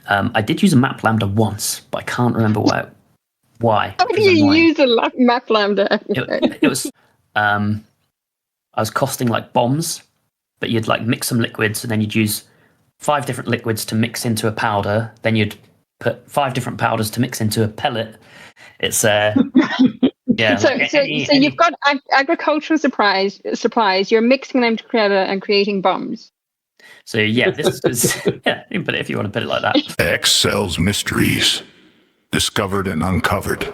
I did use a map lambda once, but I can't remember why. How do you use a map lambda? It was I was costing like bombs, but you'd like mix some liquids, and then you'd use 5 different liquids to mix into a powder. Then you'd put 5 different powders to mix into a pellet. It's yeah. So you've got agricultural supplies. You're mixing them together and creating bombs. So yeah, this is yeah. You can put it if you want to put it like that. Excel's mysteries, discovered and uncovered.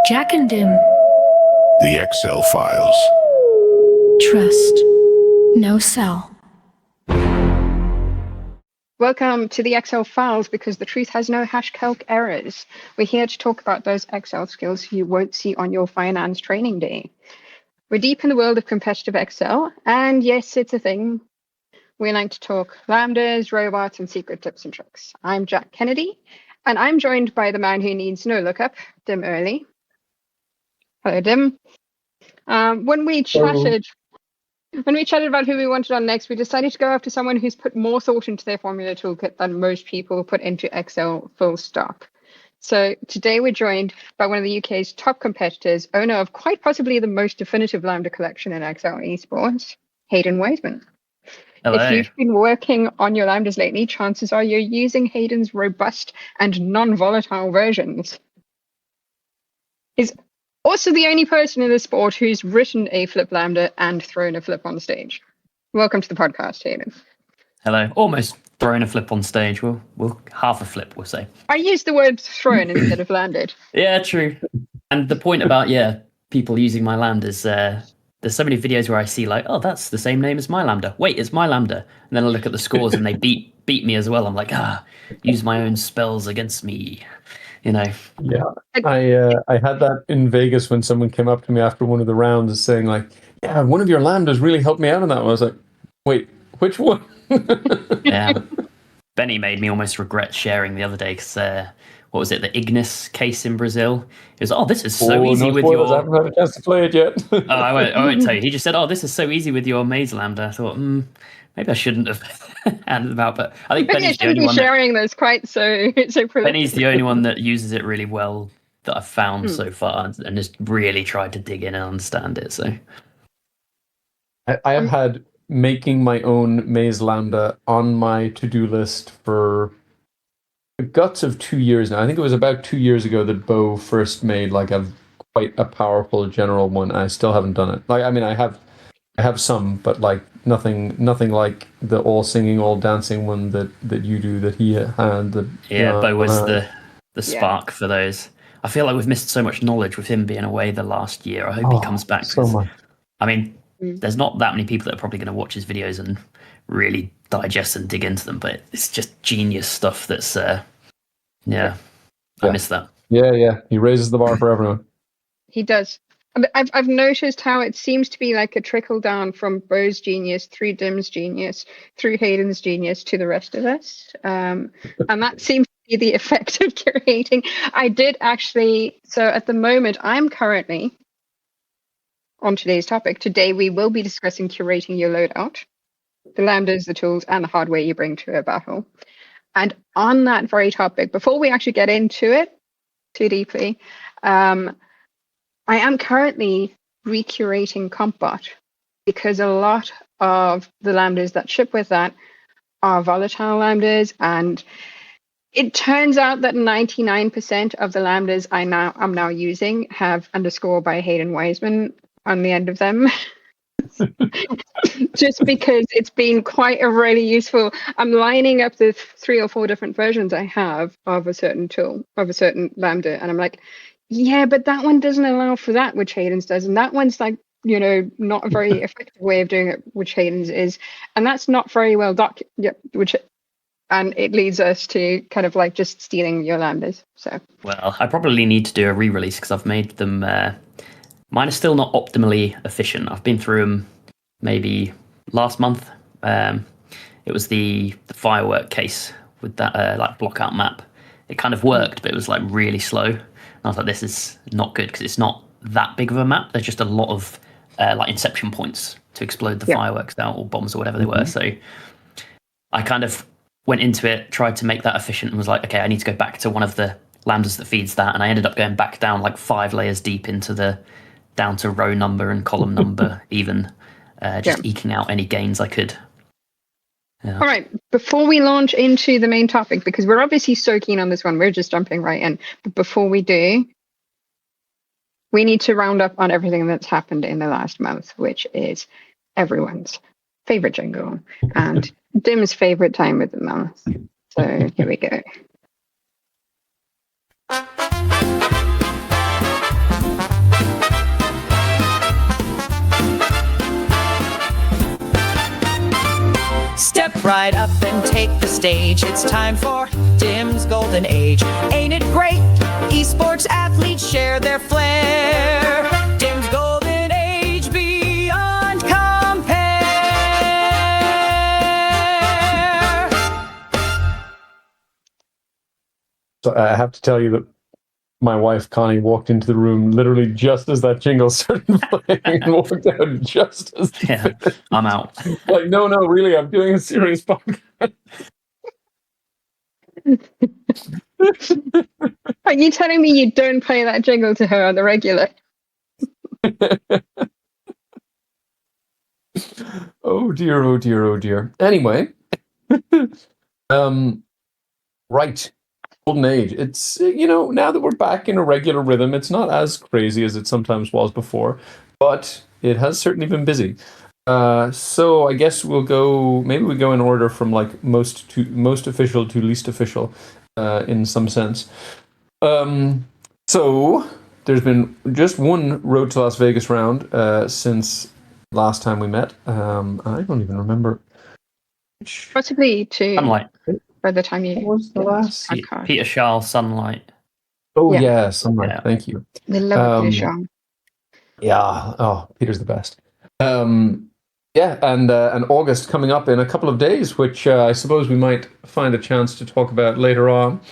Jack and Dim. The Excel files. Trust. No cell. Welcome to the Excel files, because the truth has no hash calc errors. We're here to talk about those Excel skills you won't see on your finance training day. We're deep in the world of competitive Excel, and yes, it's a thing. We like to talk lambdas, robots, and secret tips and tricks. I'm Jack Kennedy, and I'm joined by the man who needs no lookup, Dim Early. Hello, Dim. When we chatted about who we wanted on next, we decided to go after someone who's put more thought into their formula toolkit than most people put into Excel full stop. So today we're joined by one of the UK's top competitors, owner of quite possibly the most definitive Lambda collection in Excel eSports, Hadyn Wiseman. Hello. If you've been working on your Lambdas lately, chances are you're using Hadyn's robust and non-volatile versions. He's also the only person in the sport who's written a flip Lambda and thrown a flip on stage. Welcome to the podcast, Hadyn. Hello. Almost thrown a flip on stage. We'll half a flip, we'll say. I used the word thrown instead of landed. Yeah, true. And the point about people using my lambdas, there's so many videos where I see like, oh, that's the same name as my lambda. Wait, it's my lambda. And then I look at the scores and they beat me as well. I'm like, use my own spells against me. You know. Yeah, I had that in Vegas when someone came up to me after one of the rounds saying like, yeah, one of your lambdas really helped me out on that one. I was like, wait, which one? Yeah. Benny made me almost regret sharing the other day because what was it, the Ignis case in Brazil? He was, this is so easy with your... I haven't had a chance to play it yet. I won't tell you. He just said, this is so easy with your maze lambda. I thought, maybe I shouldn't have handed them out, but I think Benny's the only one sharing those quite so Benny's the only one that uses it really well that I've found so far and has really tried to dig in and understand it. So I have had making my own maze lambda on my to-do list for the guts of 2 years now. I think it was about 2 years ago that Bo first made like quite a powerful general one. I still haven't done it. Like, I mean, I have some, but like nothing like the all singing, all dancing one that you do that he had. Bo was the spark for those. I feel like we've missed so much knowledge with him being away the last year. I hope he comes back. So much. I mean, there's not that many people that are probably going to watch his videos and really digest and dig into them, but it's just genius stuff that's, I miss that. Yeah. He raises the bar for everyone. He does. I've noticed how it seems to be like a trickle down from Bo's genius through Dim's genius through Hadyn's genius to the rest of us, and that seems to be the effect of curating. I did actually. So at the moment, I'm currently on today's topic. Today we will be discussing curating your loadout, the lambdas, the tools, and the hardware you bring to a battle. And on that very topic, before we actually get into it too deeply, I am currently recurating CompBot because a lot of the lambdas that ship with that are volatile lambdas, and it turns out that 99% of the lambdas I'm now using have underscore by Hadyn Wiseman on the end of them. Just because it's been quite a really useful. I'm lining up the 3 or 4 different versions I have of a certain tool, of a certain lambda, and I'm like, yeah, but that one doesn't allow for that, which Hadyn's does. And that one's like, not a very effective way of doing it, which Hadyn's is. And that's not very well documented. And it leads us to kind of like just stealing your lambdas. So, well, I probably need to do a re-release because I've made them. Mine are still not optimally efficient. I've been through them maybe last month. It was the firework case with that like blockout map. It kind of worked, but it was like really slow. I was like, this is not good because it's not that big of a map. There's just a lot of like inception points to explode the fireworks out or bombs or whatever they were. So I kind of went into it, tried to make that efficient, and was like, okay, I need to go back to one of the lambdas that feeds that, and I ended up going back down like 5 layers deep down to row number and column number, even eking out any gains I could. Yeah. All right, before we launch into the main topic, because we're obviously so keen on this one, we're just jumping right in. But before we do, we need to round up on everything that's happened in the last month, which is everyone's favorite jingle and Dim's favorite time of the month. So here we go. Step right up and take the stage. It's time for Dim's Golden Age. Ain't it great? Esports athletes share their flair. Dim's Golden Age beyond compare. So I have to tell you that my wife Connie walked into the room literally just as that jingle started playing and walked out just as I'm out. Like, no, really, I'm doing a serious podcast. Are you telling me you don't play that jingle to her on the regular? Oh dear. Anyway, right. Golden Age. It's, now that we're back in a regular rhythm, it's not as crazy as it sometimes was before, but it has certainly been busy. So I guess we go in order from like most official to least official, in some sense. So there's been just one Road to Las Vegas round since last time we met. I don't even remember. Possibly two. Sunlight. By the time you was the last? Peter Charles, Sunlight. Oh yeah, Sunlight. Yeah. Thank you. The love of Sean. Yeah. Oh, Peter's the best. Yeah, and August coming up in a couple of days, which I suppose we might find a chance to talk about later on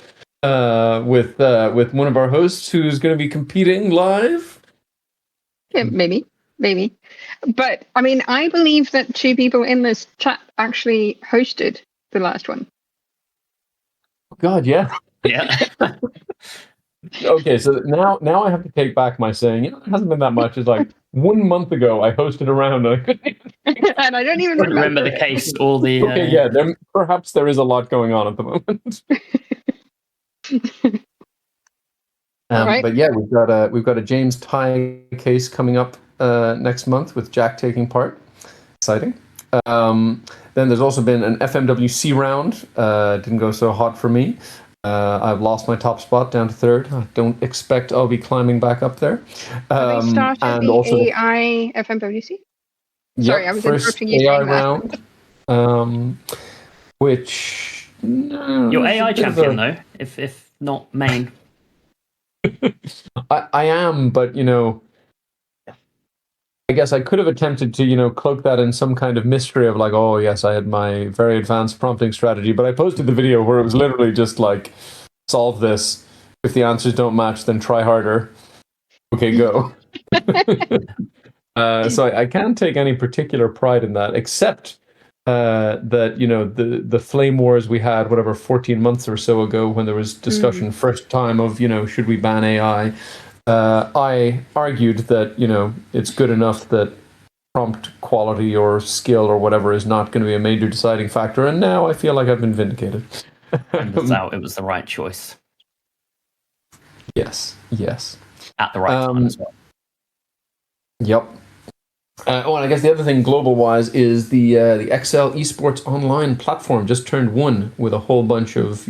with one of our hosts who's going to be competing live. Yeah, maybe. But I mean, I believe that 2 people in this chat actually hosted the last one. God, yeah. Yeah. Okay, so now I have to take back my saying, it hasn't been that much. It's like 1 month ago I hosted a round and I couldn't even and I don't even remember the case. All the okay, yeah, perhaps there is a lot going on at the moment. Right. But yeah, we've got a James tie case coming up next month with Jack taking part. Exciting. Then there's also been an FMWC round. Didn't go so hot for me. I've lost my top spot down to 3rd. I don't expect I'll be climbing back up there. They started and the also AI FMWC? Sorry, I was first interrupting you AI saying that. round. Which You're AI champion though, if not main. I am, but I guess I could have attempted to, cloak that in some kind of mystery of like, oh yes, I had my very advanced prompting strategy, but I posted the video where it was literally just like, solve this. If the answers don't match, then try harder. Okay, go. So I can't take any particular pride in that, except that, the flame wars we had, 14 months or so ago when there was discussion first time of, should we ban AI? I argued that, it's good enough that prompt quality or skill or whatever is not going to be a major deciding factor. And now I feel like I've been vindicated. Turns out it was the right choice. Yes. At the right time as well. Yep. And I guess the other thing global-wise is the XL eSports online platform just turned 1 with a whole bunch of,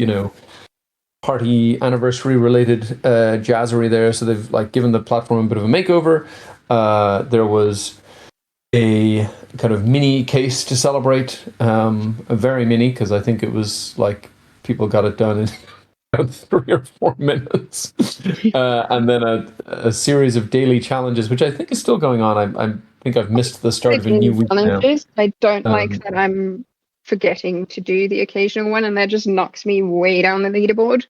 party anniversary related jazzery there. So they've like given the platform a bit of a makeover. There was a kind of mini case to celebrate, a very mini, because I think it was like people got it done in about 3 or 4 minutes. And then a series of daily challenges, which I think is still going on. I think I've missed the start of a new week now. I don't like that I'm forgetting to do the occasional one, and that just knocks me way down the leaderboard.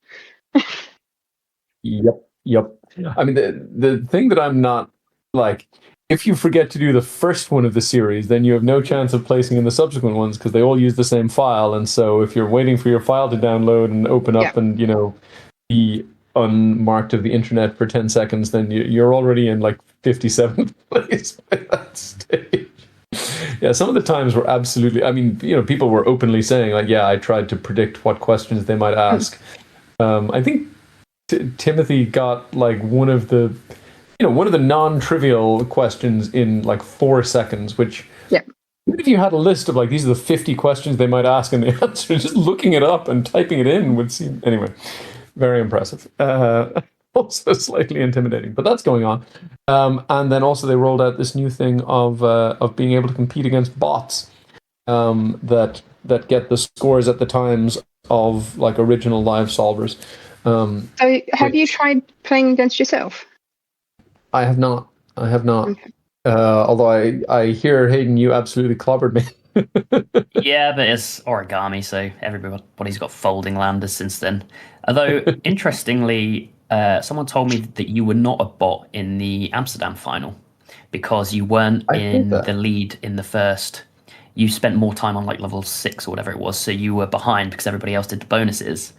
Yep. I mean, the thing that I'm not like, if you forget to do the first one of the series, then you have no chance of placing in the subsequent ones because they all use the same file. And so if you're waiting for your file to download and open up and, be unmarked of the internet for 10 seconds, then you're already in like 57th place by that stage. Yeah, some of the times were absolutely, I mean, people were openly saying like, yeah, I tried to predict what questions they might ask. I think Timothy got like one of the non-trivial questions in like 4 seconds, which even if you had a list of like, these are the 50 questions they might ask and the answer, just looking it up and typing it in would seem, anyway, very impressive. Also slightly intimidating, but that's going on. And then also they rolled out this new thing of being able to compete against bots that get the scores at the times of like original live solvers. So have you tried playing against yourself? I have not. Okay. Although I hear, Hayden, you absolutely clobbered me. Yeah, but it's origami, so everybody's got folding lambdas since then. Although, interestingly, someone told me that you were not a bot in the Amsterdam final because you weren't in the lead in the first. You spent more time on like level 6 or whatever it was, so you were behind because everybody else did the bonuses.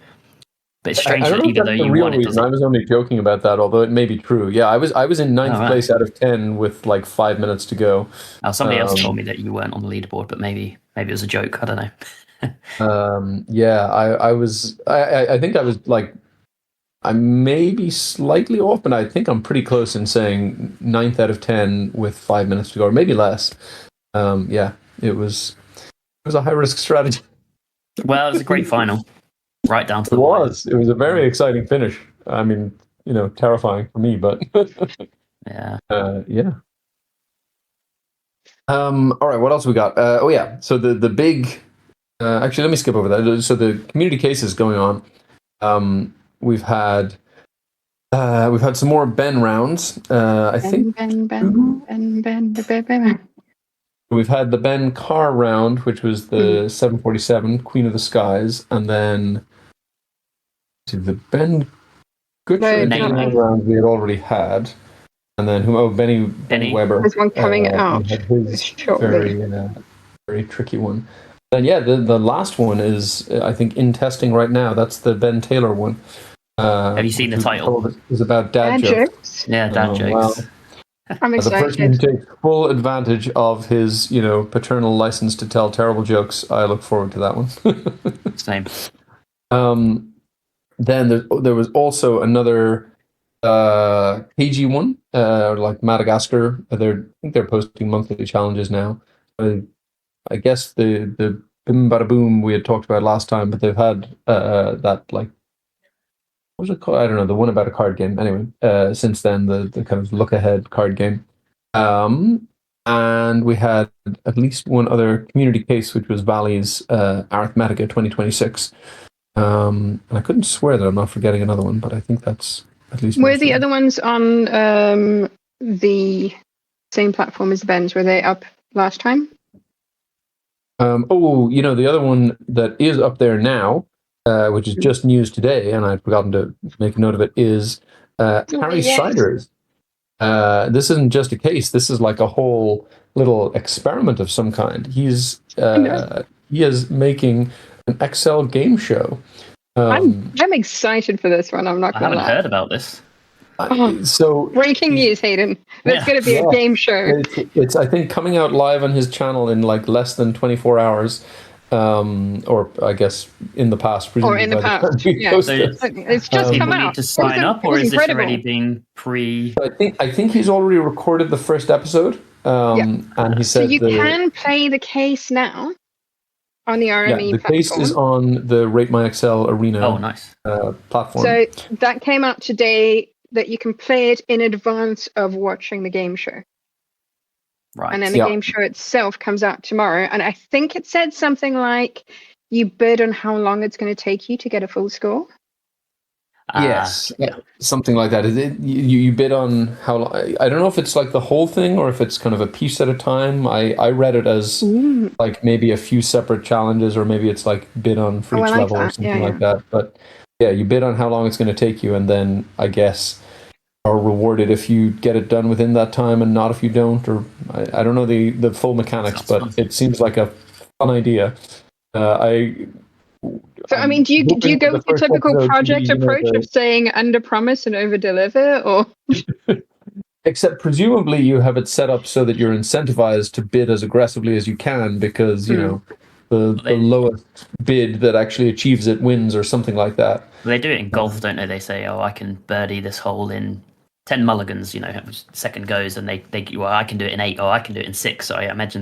But it's strange that even though you won, it doesn't. I was only joking about that, although it may be true. Yeah, I was in 9th place out of 10 with like 5 minutes to go. Oh, somebody else told me that you weren't on the leaderboard, but maybe it was a joke. I don't know. Yeah, I was. I think I was like, I may be slightly off, but I think I'm pretty close in saying 9th out of 10 with 5 minutes to go, or maybe less. Yeah, it was a high risk strategy. Well, it was a great final. Right down to it was a very exciting finish. I mean, terrifying for me, but yeah. All right, what else we got? So the big. Actually, let me skip over that. So the community case is going on. We've had some more Ben rounds. I think Ben. We've had the Ben car round, which was the 747 Queen of the Skies, and then the Ben Goodshire round we had already had, and then Benny Weber. There's one coming out. His very tricky one. Then the last one is I think in testing right now. That's the Ben Taylor one. Have you seen the title? It's about dad jokes. Yeah, dad jokes. Well, I'm excited. As a person who takes full advantage of his, paternal license to tell terrible jokes, I look forward to that one. Same. Then there was also another KG one, like Madagascar. I think they're posting monthly challenges now. I guess the Bim Bada Boom we had talked about last time, but they've had that like. What was it called? I don't know, the one about a card game. Anyway, since then, the kind of look-ahead card game. And we had at least one other community case, which was Valley's Arithmetica 2026. And I couldn't swear that I'm not forgetting another one, but I think that's at least... Were the other ones on the same platform as Ben's? Were they up last time? The other one that is up there now, which is just news today, and I'd forgotten to make a note of it, is Harry Siders. This isn't just a case. This is like a whole little experiment of some kind. He is making an Excel game show. I'm excited for this one. I'm not going to lie. I haven't heard about this. So breaking news, Hayden. There's going to be a game show. It's I think coming out live on his channel in like less than 24 hours. Or I guess in the past, or in the past, yeah. So it's just come out. Need to sign up, or is this already being pre? I think he's already recorded the first episode. And he said so you can play the case now on the RME the platform. case is on the Rate My Excel Arena. Oh, nice. Platform. So that came out today. That you can play it in advance of watching the game show. Right. And then the game show itself comes out tomorrow. And I think it said something like you bid on how long it's going to take you to get a full score. Yes, something like that. Is it you bid on how long? I don't know if it's like the whole thing or if it's kind of a piece at a time. I read it as like maybe a few separate challenges, or maybe it's like bid on for each level or something like that. But yeah, you bid on how long it's going to take you, and then I guess are rewarded if you get it done within that time and not if you don't. Or I don't know the full mechanics, but it seems like a fun idea. So, I mean, do you go with the typical project approach of saying under promise and over deliver, or? Except presumably you have it set up so that you're incentivized to bid as aggressively as you can, because you know the lowest bid that actually achieves it wins, or something like that. They do it in golf, don't they? They say, "Oh, I can birdie this hole in 10 mulligans." You know, second goes, and they well, I can do it in 8, or I can do it in 6. So I imagine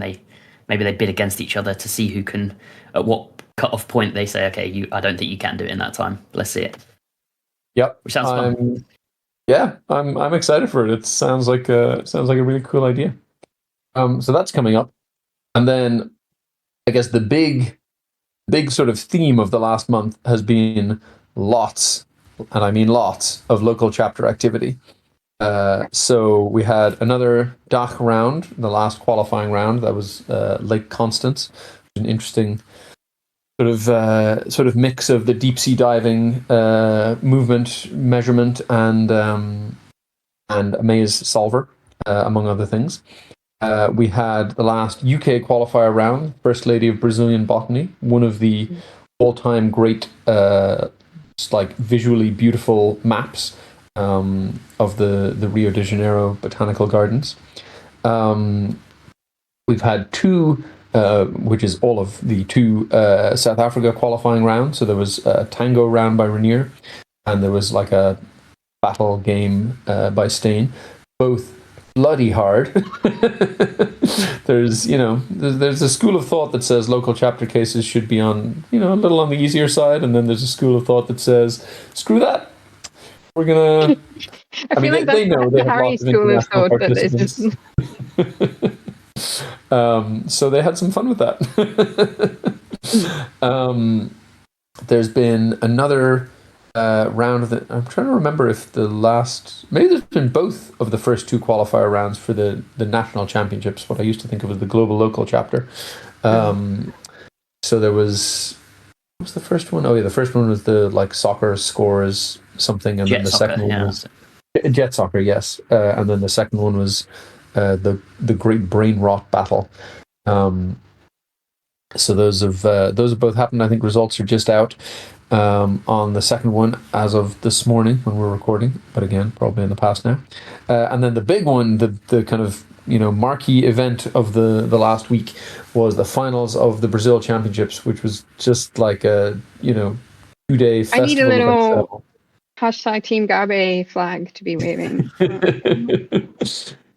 maybe they bid against each other to see who can, at what cut-off point they say, "Okay, I don't think you can do it in that time. Let's see it." Yep, which sounds fun. Yeah, I'm excited for it. It sounds like a really cool idea. So that's coming up, and then I guess the big sort of theme of the last month has been lots, and I mean lots, of local chapter activity. So we had another DACH round, the last qualifying round. That was Lake Constance, an interesting sort of mix of the deep sea diving movement measurement and a maze solver, among other things. We had the last UK qualifier round, First Lady of Brazilian Botany, one of the all-time great, like visually beautiful maps of the Rio de Janeiro Botanical Gardens. We've had two. Which is all of the 2 South Africa qualifying rounds. So there was a tango round by Rainier, and there was like a battle game by Stain. Both bloody hard. There's a school of thought that says local chapter cases should be on, a little on the easier side, and then there's a school of thought that says screw that. We're gonna. I mean, they know they have lots of international participants. So they had some fun with that. There's been another round of I'm trying to remember if maybe there's been both of the first 2 qualifier rounds for the national championships, what I used to think of as the global local chapter. So there was, what was the first one? Oh yeah, the first one was the like soccer scores something, and then the second one was jet soccer, yes, and then the second one was the great brain rot battle. So those have both happened. I think results are just out on the second one as of this morning when we're recording, but again, probably in the past now. And then the big one, the kind of marquee event of the last week, was the finals of the Brazil Championships, which was just like a 2-day festival. I need a little hashtag Team Gabe flag to be waving.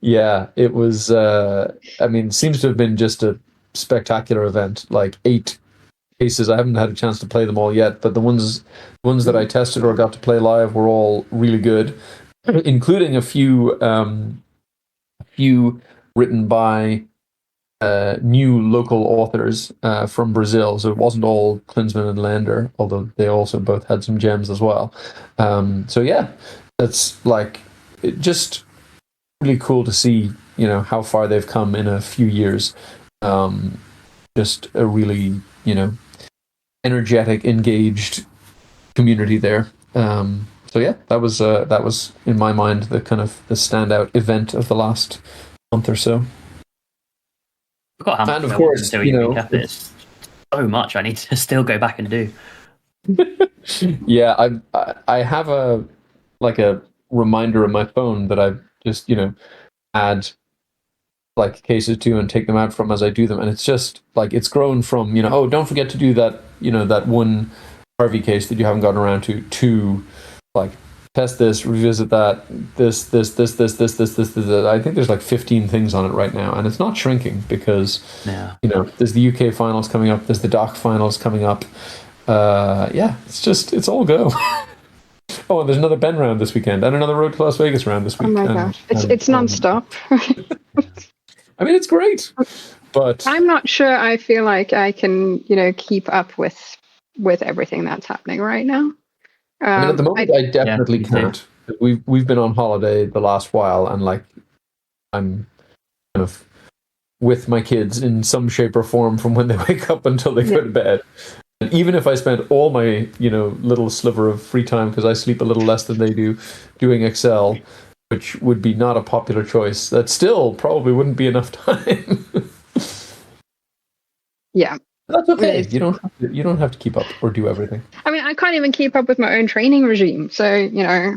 Yeah, it was. Seems to have been just a spectacular event. Like 8 cases. I haven't had a chance to play them all yet, but the ones that I tested or got to play live were all really good, including a few written by new local authors from Brazil. So it wasn't all Klinsmann and Lander, although they also both had some gems as well. So yeah, that's like just really cool to see, how far they've come in a few years. Just a really, energetic, engaged community there. So yeah, that was in my mind the kind of the standout event of the last month or so. And of course, it's so much I need to still go back and do. Yeah, I have a reminder on my phone that I've just add like cases to and take them out from as I do them, and it's just like it's grown from oh, don't forget to do that that one Harvey case that you haven't gotten around to like test this, revisit that, this. I think there's like 15 things on it right now, and it's not shrinking because there's the UK finals coming up, there's the DACH finals coming up. It's all go. Oh, and there's another Ben round this weekend and another Road to Las Vegas round this week. Oh my gosh, it's non-stop. I mean, it's great, but I'm not sure I feel like I can, keep up with everything that's happening right now. At the moment, I definitely can't. We've been on holiday the last while, and like I'm kind of with my kids in some shape or form from when they wake up until they go to bed. And even if I spend all my little sliver of free time, because I sleep a little less than they do, doing Excel, which would be not a popular choice. That still probably wouldn't be enough time. Yeah. That's okay. You don't have to keep up or do everything. I mean, I can't even keep up with my own training regime. So, you know,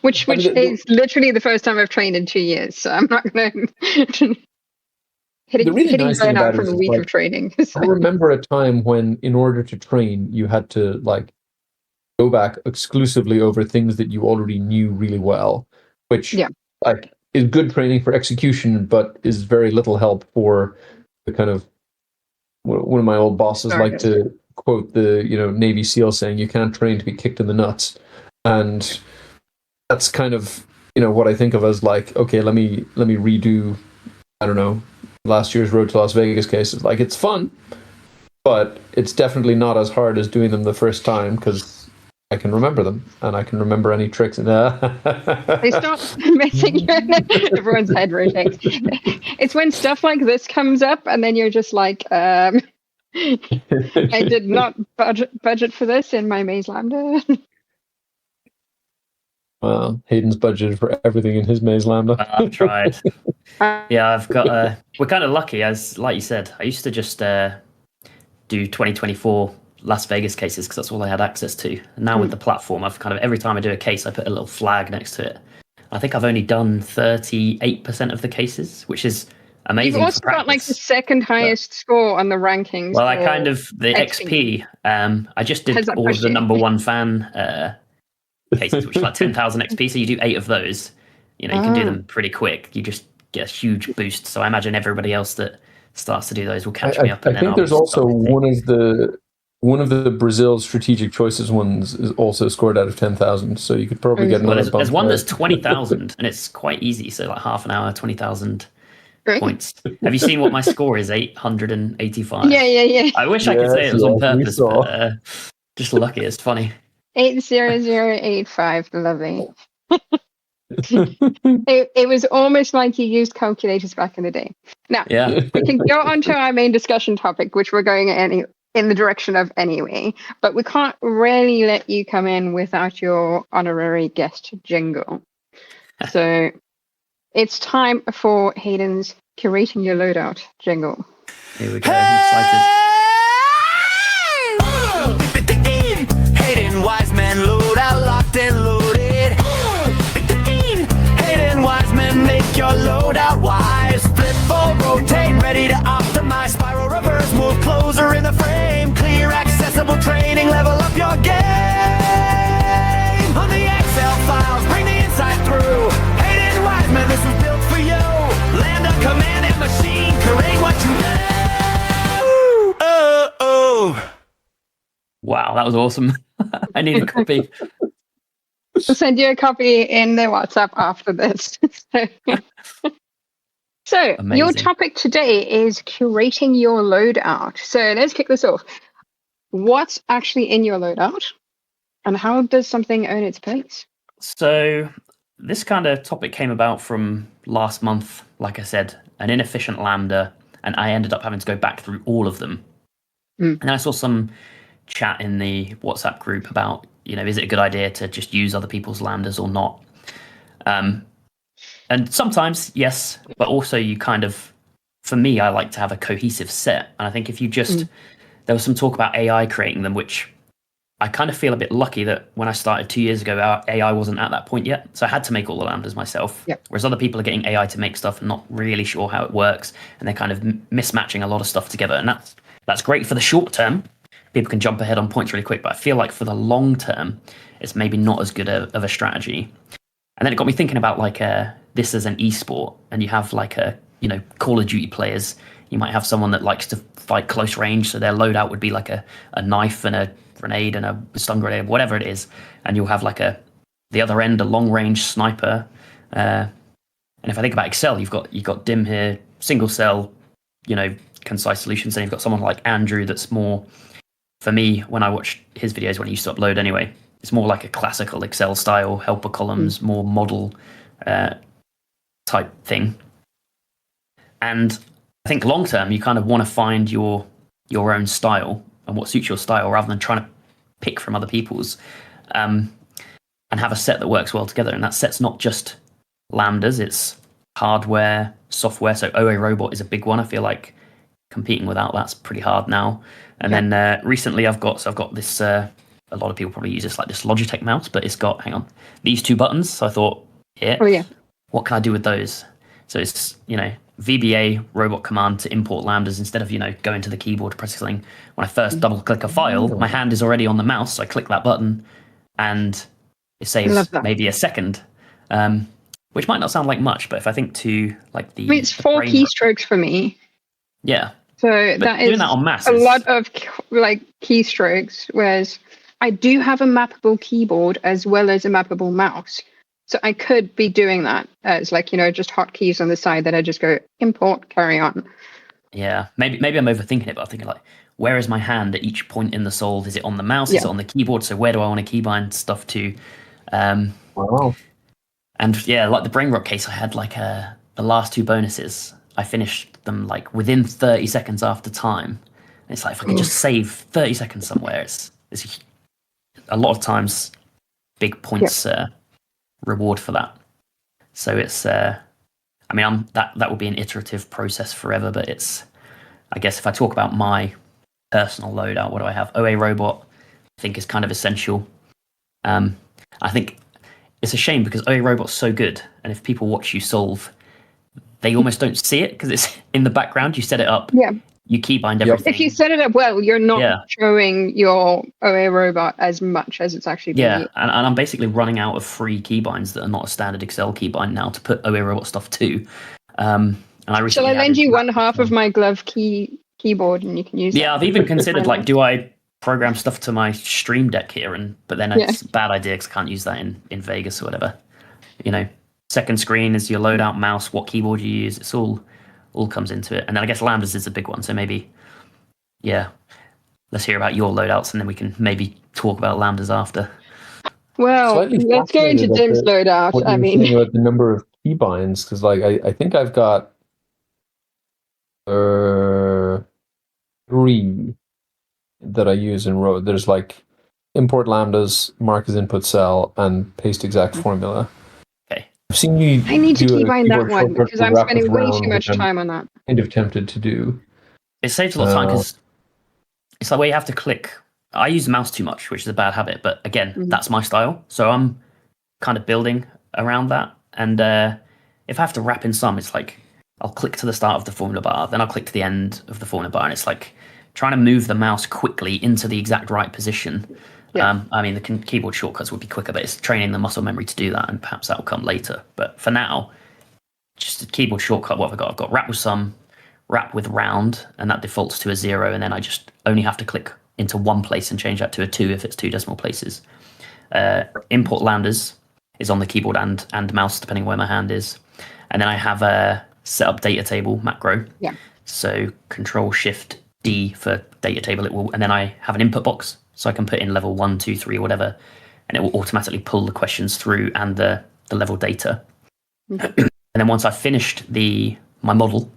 which is literally the first time I've trained in 2 years. So I'm not going to hitting nice thing burnout about it from a is, week like, of training. So. I remember a time when, in order to train, you had to like go back exclusively over things that you already knew really well, which like is good training for execution, but is very little help for the kind of, one of my old bosses liked to quote the Navy SEAL saying, "You can't train to be kicked in the nuts," and that's kind of what I think of as like, okay, let me redo, I don't know, last year's Road to Las Vegas cases. Like, it's fun, but it's definitely not as hard as doing them the first time, because I can remember them and I can remember any tricks. They start messing everyone's head rotates. It's when stuff like this comes up and then you're just like, I did not budget for this in my Maze Lambda. Well, Hayden's budgeted for everything in his Maze Lambda. I've tried. Yeah, I've got. We're kind of lucky, as like you said. I used to just do 2024 Las Vegas cases because that's all I had access to. And now with the platform, I've kind of, every time I do a case, I put a little flag next to it. I think I've only done 38% of the cases, which is amazing. You've also got like the second highest score on the rankings. Well, I kind of, the XP, I just did all of the number one fan cases, which is like 10,000 XP. So you do 8 of those. You can do them pretty quick. You just get a huge boost. So I imagine everybody else that starts to do those will catch me up. I think there's also one of the Brazil strategic choices ones is also scored out of 10,000. So you could probably get another bump. There's one that's 20,000 and it's quite easy. So like half an hour, 20,000 points. Have you seen what my score is? 885. Yeah. I wish I could say it was on purpose, but just lucky. It's funny. 80085, lovely. It was almost like you used calculators back in the day. Now, we can go on to our main discussion topic, which we're going in the direction of anyway, but we can't really let you come in without your honorary guest jingle. So it's time for Hayden's Curating Your Loadout jingle. Here we go. I'm excited. Hadyn Wiseman, loadout locked and loaded. Hadyn Wiseman, make your loadout wise. Flip, fold, rotate, ready to optimize. Spiral, reverse, move closer in the frame. Clear, accessible training, level up your game. On the Excel files, bring the insight through. Hadyn Wiseman, this was built for you. Lambda, command, and machine, create what you know. Wow, that was awesome. I need a copy. I'll send you a copy in the WhatsApp after this. So your topic today is curating your loadout. So let's kick this off. What's actually in your loadout, and how does something own its place? So this kind of topic came about from last month. Like I said, an inefficient Lambda, and I ended up having to go back through all of them. And I saw some chat in the WhatsApp group about, is it a good idea to just use other people's Lambdas or not? And sometimes, yes, but also you kind of, for me, I like to have a cohesive set. And I think if you just, there was some talk about AI creating them, which I kind of feel a bit lucky that when I started 2 years ago, AI wasn't at that point yet. So I had to make all the Lambdas myself. Yep. Whereas other people are getting AI to make stuff and not really sure how it works. And they're kind of mismatching a lot of stuff together. And that's great for the short term. People can jump ahead on points really quick. But I feel like for the long term, it's maybe not as good of a strategy. And then it got me thinking about like this as an esport. And you have like Call of Duty players. You might have someone that likes to fight close range. So their loadout would be like a knife and a grenade and a stun grenade, whatever it is. And you'll have like the other end, a long range sniper. And if I think about Excel, you've got Dim here, single cell, concise solutions. And you've got someone like Andrew that's more, for me, when I watch his videos, when he used to upload anyway, it's more like a classical Excel style, helper columns, more model type thing. And I think long term, you kind of want to find your own style and what suits your style rather than trying to pick from other people's. and have a set that works well together. And that set's not just lambdas, it's hardware, software. So OA Robot is a big one. I feel like competing without that's pretty hard now. And then recently I've got this, a lot of people probably use this, like this Logitech mouse, but it's got, these 2 buttons. So I thought, what can I do with those? So it's, VBA robot command to import lambdas instead of, going to the keyboard pressing. When I first double click a file, my hand is already on the mouse. So I click that button and it saves maybe a second, which might not sound like much, but if I think to like it's 4 keystrokes for me. Yeah. So but that doing is that on mass a lot of like keystrokes, whereas I do have a mappable keyboard as well as a mappable mouse. So I could be doing that as like, just hotkeys on the side that I just go import, carry on. Yeah, maybe I'm overthinking it, but I'm thinking like, where is my hand at each point in the solve? Is it on the mouse? Is it on the keyboard? So where do I want to keybind stuff to? Wow. And yeah, like the brain rot case, I had like the last 2 bonuses. I finished them like within 30 seconds after time. And it's like, if I could just save 30 seconds somewhere, it's a lot of times big points reward for that. So it's that will be an iterative process forever, but it's, I guess if I talk about my personal loadout, what do I have? OA Robot I think is kind of essential. I think it's a shame because OA Robot's so good, and if people watch you solve, they almost don't see it because it's in the background. You set it up, you keybind everything. If you set it up well, you're not showing your OA Robot as much as it's actually being used. And I'm basically running out of free keybinds that are not a standard Excel keybind now to put OA Robot stuff to. And I recently Shall I lend you one half of my glove keyboard and you can use it? Yeah, I've even considered like, do I program stuff to my Stream Deck here? But then it's a bad idea because I can't use that in Vegas or whatever. Second screen is your loadout mouse, what keyboard you use. It's all comes into it. And then I guess lambdas is a big one. So maybe, let's hear about your loadouts and then we can maybe talk about lambdas after. Well, let's go into Dim's loadout. What you're saying about the number of keybinds, because like I think I've got 3 that I use in row. There's like import lambdas, mark as input cell, and paste exact formula. I've seen you. I need to keybind that one because I'm spending way too much time on that. Kind of tempted to do. It saves a lot of time because it's like where you have to click. I use mouse too much, which is a bad habit. But again, that's my style, so I'm kind of building around that. And if I have to wrap in some, it's like I'll click to the start of the formula bar, then I'll click to the end of the formula bar, and it's like trying to move the mouse quickly into the exact right position. The keyboard shortcuts would be quicker, but it's training the muscle memory to do that, and perhaps that will come later. But for now, just a keyboard shortcut, what have I got? I've got wrap with sum, wrap with round, and that defaults to a 0, and then I just only have to click into one place and change that to a 2 if it's 2 decimal places. Import lambdas is on the keyboard and mouse, depending where my hand is. And then I have a set up data table macro. Yeah. So Control-Shift-D for data table, and then I have an input box. So I can put in level 1, 2, 3, whatever, and it will automatically pull the questions through and the level data. Okay. And then once I've finished my model,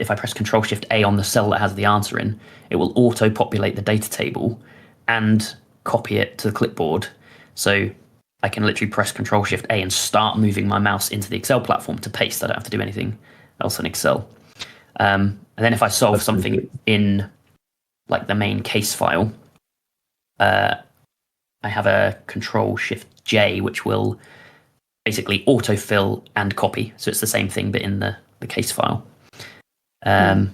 if I press Control-Shift-A on the cell that has the answer in, it will auto-populate the data table and copy it to the clipboard. So I can literally press Control-Shift-A and start moving my mouse into the Excel platform to paste. I don't have to do anything else in Excel. And then if I solve something in like the main case file, I have a Control-Shift-J, which will basically autofill and copy. So it's the same thing, but in the case file. What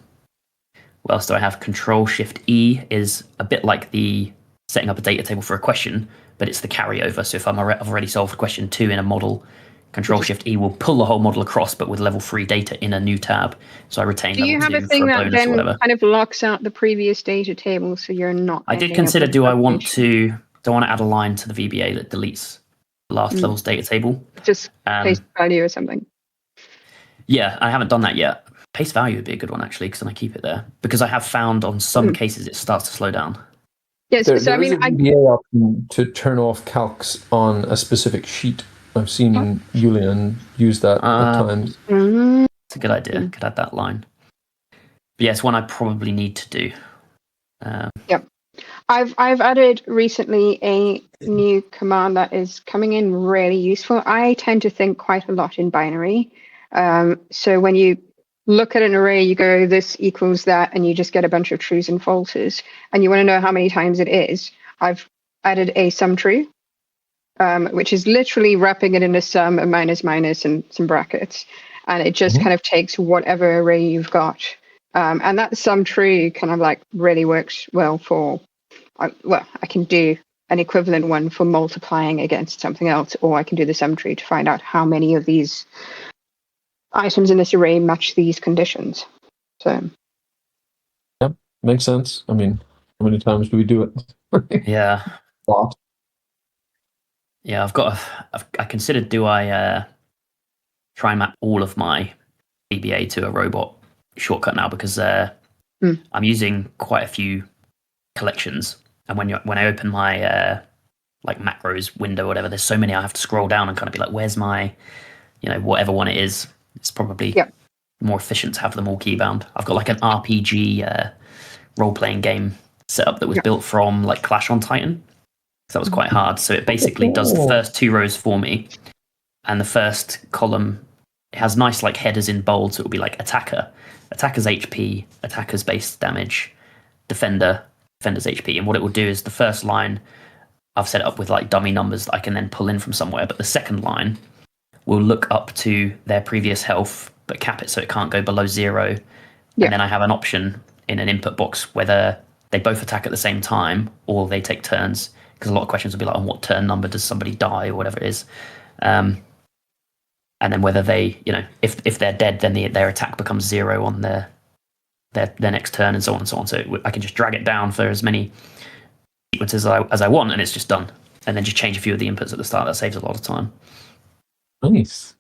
else do I have? Control-Shift-E is a bit like the setting up a data table for a question, but it's the carryover. So if I've already solved question 2 in a model, Control-Shift-E will pull the whole model across, but with level 3 data in a new tab. So I retain level 2 for a bonus. Do you have a thing that then kind of locks out the previous data table so you're not... I did consider, do I want to add a line to the VBA that deletes the last level's data table? Just paste value or something. Yeah, I haven't done that yet. Paste value would be a good one, actually, because then I keep it there. Because I have found on some cases it starts to slow down. Yes, there is a VBA option to turn off calcs on a specific sheet. I've seen Julian use that at times. It's a good idea. Could add that line. But yeah, it's one I probably need to do. Yep. I've added recently a new command that is coming in really useful. I tend to think quite a lot in binary. So when you look at an array, you go, this equals that, and you just get a bunch of trues and falses. And you want to know how many times it is. I've added a sum true, which is literally wrapping it in a sum, a minus, and some brackets. And it just kind of takes whatever array you've got. And that sum true kind of like really works well for, I can do an equivalent one for multiplying against something else, or I can do the sum tree to find out how many of these items in this array match these conditions. So, yep, makes sense. I mean, how many times do we do it? Yeah. A lot. Yeah, I considered, do I try and map all of my VBA to a robot shortcut now, because I'm using quite a few collections, and when I open my like macros window or whatever, there's so many I have to scroll down and kind of be like, where's my, whatever one it is. It's probably more efficient to have them all keybound. I've got like an RPG role-playing game setup that was built from like Clash on Titan, so that was quite hard. So it basically does the first 2 rows for me, and the first column, it has nice like headers in bold, so it will be like attacker's HP, attacker's base damage, defender's HP. And what it will do is the first line I've set up with like dummy numbers that I can then pull in from somewhere, but the second line will look up to their previous health but cap it so it can't go below 0. And then I have an option in an input box whether they both attack at the same time or they take turns, because a lot of questions will be like, on what turn number does somebody die, or whatever it is. And then whether they, if they're dead, then their attack becomes 0 on their next turn, and so on and so on. So I can just drag it down for as many sequences as I want, and it's just done. And then just change a few of the inputs at the start. That saves a lot of time. Nice.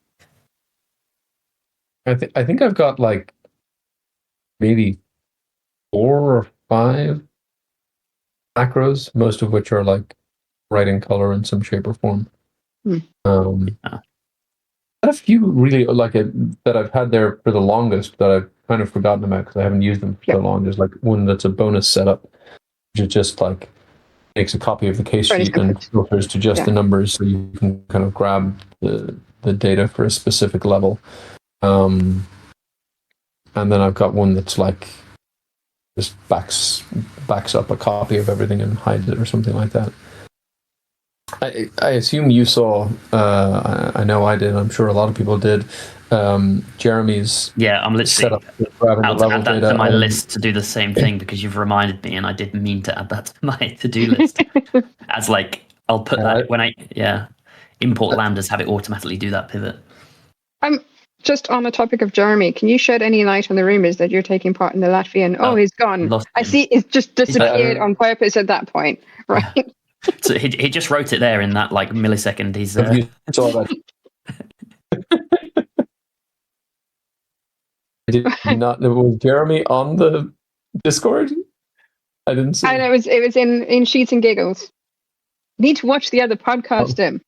I think I've got like maybe 4 or 5 macros, most of which are like writing color in some shape or form. A few really like that I've had there for the longest that I've kind of forgotten about because I haven't used them for so long. There's like one that's a bonus setup, which is just like makes a copy of the case sheet and filters to just the numbers, so you can kind of grab the data for a specific level. And then I've got one that's like just backs up a copy of everything and hides it or something like that. I assume you saw, I know I did, I'm sure a lot of people did, Jeremy's I'm literally setup. I'll add that to my list to do the same thing, because you've reminded me, and I did mean to add that to my to-do list. As like, I'll put that when I import lambdas, have it automatically do that pivot. I'm just on the topic of Jeremy. Can you shed any light on the rumors that you're taking part in the Latvian? Oh, he's gone. I see. It's just disappeared on purpose at that point, right? So he just wrote it there in that like millisecond. He's saw that. Did not know, was Jeremy on the Discord? I didn't see. I know it was in Sheets and Giggles. Need to watch the other podcast, Tim.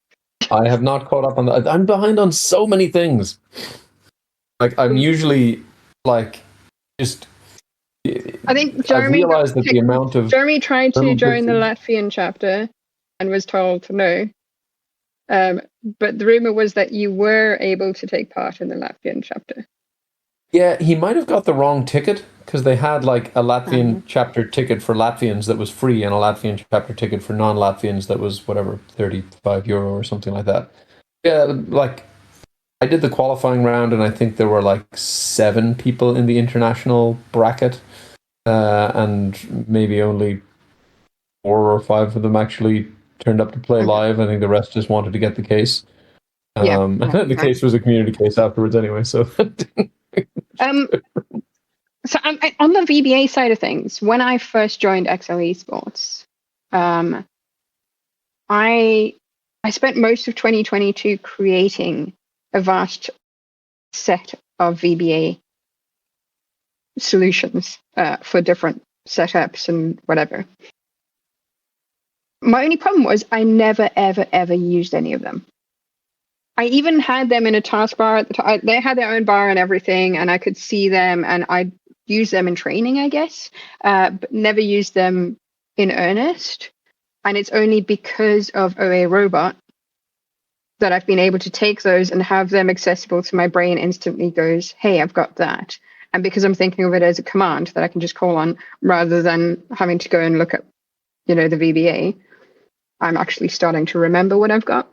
I have not caught up on that. I'm behind on so many things. Like I'm usually like just. I think Jeremy realized that the amount of Jeremy tried to join the Latvian chapter and was told no. But the rumor was that you were able to take part in the Latvian chapter. Yeah, he might have got the wrong ticket, because they had like a Latvian chapter ticket for Latvians that was free and a Latvian chapter ticket for non-Latvians that was whatever, €35 or something like that. Yeah, like I did the qualifying round and I think there were like 7 people in the international bracket, and maybe only 4 or 5 of them actually turned up to play live. I think the rest just wanted to get the case. The case was a community case afterwards anyway, so... So on the VBA side of things, when I first joined XL eSports, I spent most of 2022 creating a vast set of VBA solutions for different setups and whatever. My only problem was I never, ever, ever used any of them. I even had them in a taskbar at the time. They had their own bar and everything, and I could see them, and I'd use them in training, I guess, but never used them in earnest. And it's only because of OA Robot that I've been able to take those and have them accessible to my brain instantly goes, hey, I've got that. And because I'm thinking of it as a command that I can just call on rather than having to go and look at, the VBA, I'm actually starting to remember what I've got.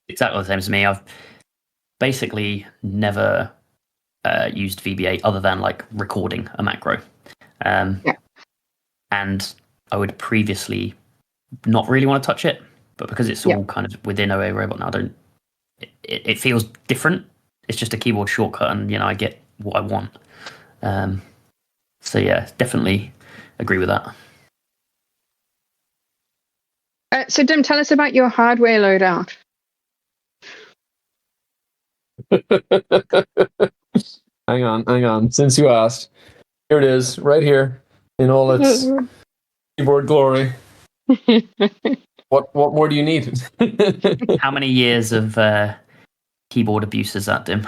Exactly the same as me. I've basically never used VBA other than like recording a macro. And I would previously not really want to touch it, but because it's all kind of within OA Robot now, it feels different. It's just a keyboard shortcut, and I get what I want. So yeah, definitely agree with that. So Dim, tell us about your hardware loadout. Hang on. Since you asked, here it is, right here, in all its keyboard glory. What more do you need? How many years of keyboard abuse is that, Dim?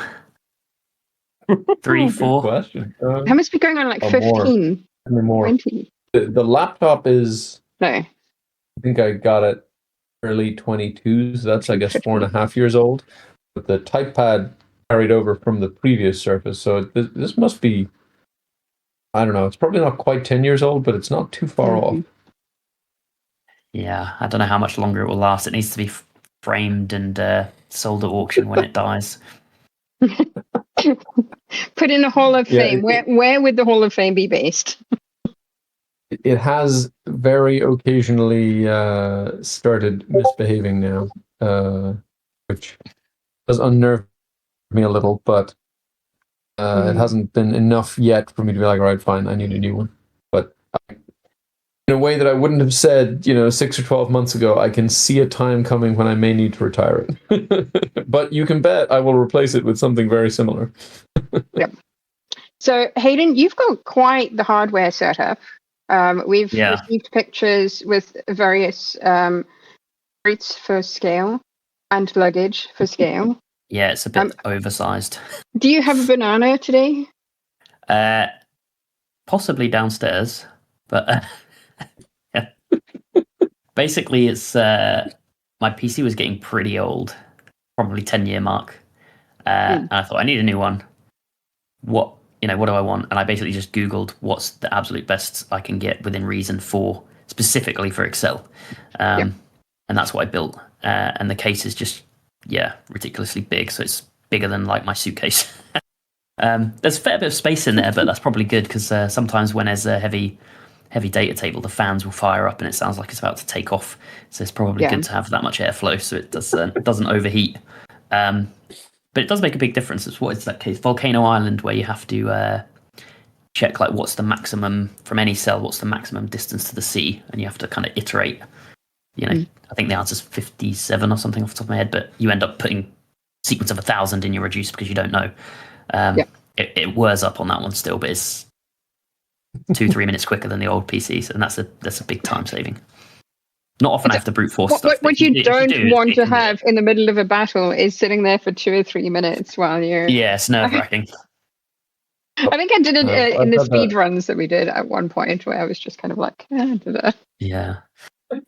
3, 4? Good question. That must be going on like 15, more. 20. The laptop is. No. I think I got it early 22, so that's, I guess, 4.5 years old. But the TypePad carried over from the previous Surface, so this must be, I don't know, it's probably not quite 10 years old, but it's not too far off. Yeah, I don't know how much longer it will last. It needs to be framed and sold at auction when it dies. Put in a Hall of Fame. Where would the Hall of Fame be based? It has very occasionally started misbehaving now, which does unnerve me a little, but it hasn't been enough yet for me to be like, all right, fine, I need a new one. But in a way that I wouldn't have said, 6 or 12 months ago, I can see a time coming when I may need to retire it. But you can bet I will replace it with something very similar. Yep. So, Hadyn, you've got quite the hardware setup. We've received pictures with various rates for scale and luggage for scale. Yeah, it's a bit oversized. Do you have a banana today? Possibly downstairs, but yeah. Basically, it's my PC was getting pretty old, probably 10-year mark, and I thought I need a new one. What do I want? And I basically just Googled what's the absolute best I can get within reason specifically for Excel, and that's what I built. And the case is just ridiculously big, so it's bigger than like my suitcase. There's a fair bit of space in there, but that's probably good because sometimes when there's a heavy data table, the fans will fire up and it sounds like it's about to take off. So it's probably good to have that much airflow so it doesn't overheat. But it does make a big difference. It's what is that case? Volcano Island, where you have to check like what's the maximum from any cell, what's the maximum distance to the sea, and you have to kind of iterate. I think the answer's 57 or something off the top of my head, but you end up putting sequence of 1,000 in your reducer because you don't know. It whirs up on that one still, but it's 2-3 minutes quicker than the old PCs, and that's a big time saving. Not often I have to brute force stuff. What you don't want to have in the middle of a battle is sitting there for 2 or 3 minutes while you're... Yeah, it's nerve-wracking. I think I did it in the speed runs that we did at one point where I was just kind of like... Yeah.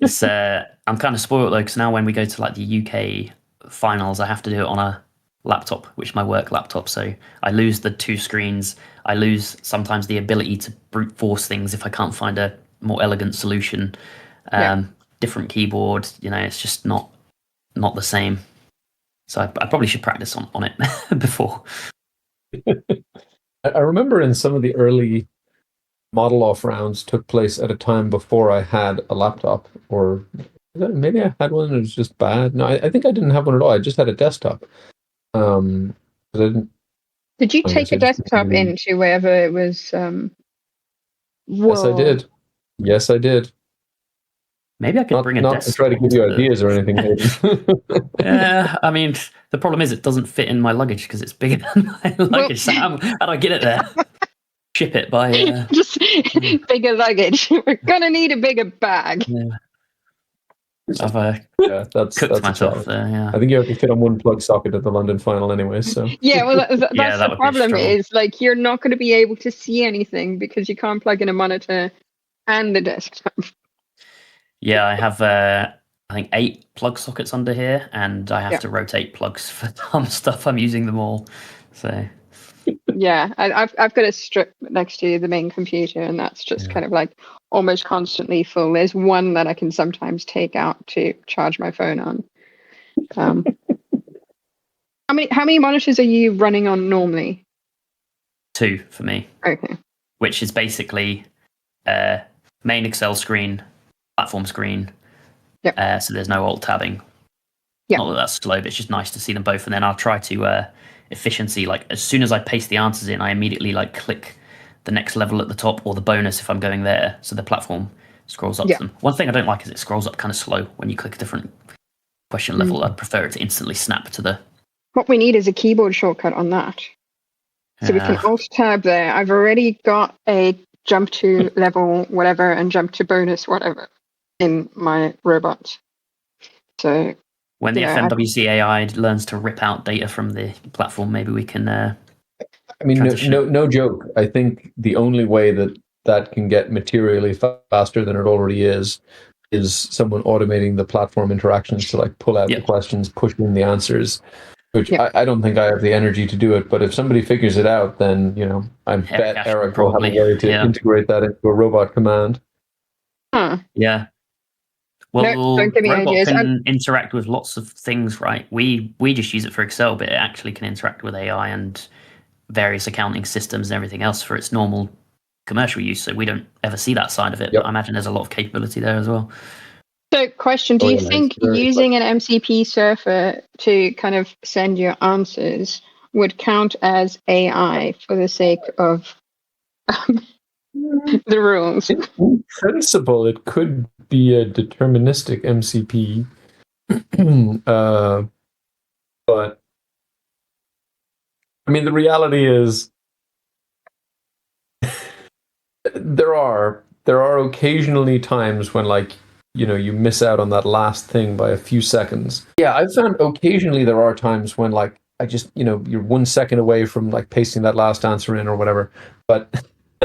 It's I'm kind of spoiled though, because now when we go to like the UK finals, I have to do it on a laptop, which is my work laptop. So I lose the 2 screens. I lose sometimes the ability to brute force things if I can't find a more elegant solution. Different keyboard, it's just not the same. So I probably should practice on it before. I remember in some of the early model off rounds took place at a time before I had a laptop, or maybe I had one and it was just bad. No, I think I didn't have one at all. I just had a desktop. I didn't. Did you take a desktop into wherever it was? Yes, I did. Maybe I could bring a desktop. Not to try to give you ideas or anything. Yeah, I mean, the problem is it doesn't fit in my luggage because it's bigger than my luggage. So how do I get it there? Ship it by... Just bigger luggage. We're going to need a bigger bag. Yeah. I've that's cooked myself there, yeah. I think you have to fit on one plug socket at the London final anyway, so... Yeah, well, that's the problem is, like, you're not going to be able to see anything because you can't plug in a monitor and the desktop. Yeah, I have I think 8 plug sockets under here, and I have Yeah. to rotate plugs for some stuff. I'm using them all, so Yeah, I've got a strip next to the main computer, and that's just Yeah. kind of like almost constantly full. There's one that I can sometimes take out to charge my phone on. How many monitors are you running on normally? 2 for me, Okay. which is basically main Excel screen, platform screen. Yep. So there's no alt tabbing. Yeah. Not that that's slow, but it's just nice to see them both. And then I'll try to efficiency. Like as soon as I paste the answers in, I immediately like click the next level at the top or the bonus if I'm going there. So the platform scrolls up Yeah. to them. One thing I don't like is it scrolls up kind of slow when you click a different question level. I'd prefer it to instantly snap to the. What we need is a keyboard shortcut on that. So we can alt tab there. I've already got a jump to level whatever and jump to bonus whatever in my robot. So When the Yeah, FMWC AI learns to rip out data from the platform, maybe we can. I mean, transition. no joke. I think the only way that can get materially faster than it already is someone automating the platform interactions to like pull out the questions, push in the answers. Which I don't think I have the energy to do it, but if somebody figures it out, then I bet Eric will have a way to integrate that into a robot command. Yeah. Well, don't give me robot ideas. can interact with lots of things, right? We just use it for Excel, but it actually can interact with AI and various accounting systems and everything else for its normal commercial use. So we don't ever see that side of it. Yep. But I imagine there's a lot of capability there as well. So, question: do you think using an MCP surfer to kind of send your answers would count as AI for the sake of the rules? In principle, it could be a deterministic MCP, but I mean, the reality is there are occasionally times when you miss out on that last thing by a few seconds. Yeah, I've found occasionally there are times when I just you're 1 second away from pasting that last answer in or whatever, but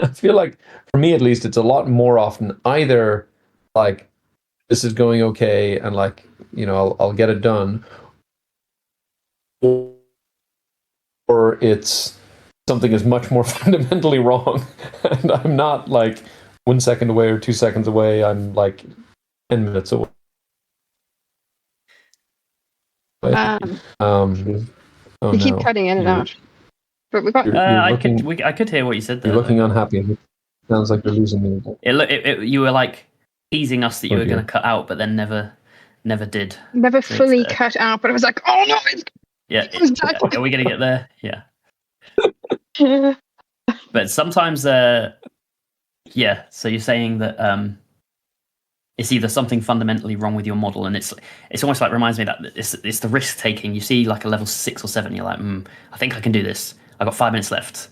I feel like for me at least it's a lot more often either this is going okay and I'll get it done, or it's something is much more fundamentally wrong and I'm not 1 second away or 2 seconds away, I'm 10 minutes away. You keep cutting in and out. But we've got. I could hear what you said there. You're looking unhappy. It sounds like you're losing me. You were teasing us that you were going to cut out, but then never did. Never fully cut out, but I was like, oh no, it's. Yeah. Are we going to get there? Yeah. But sometimes, so you're saying that it's either something fundamentally wrong with your model, and it's almost reminds me that it's the risk taking. You see a level 6 or 7, you're like, I think I can do this. I've got 5 minutes left.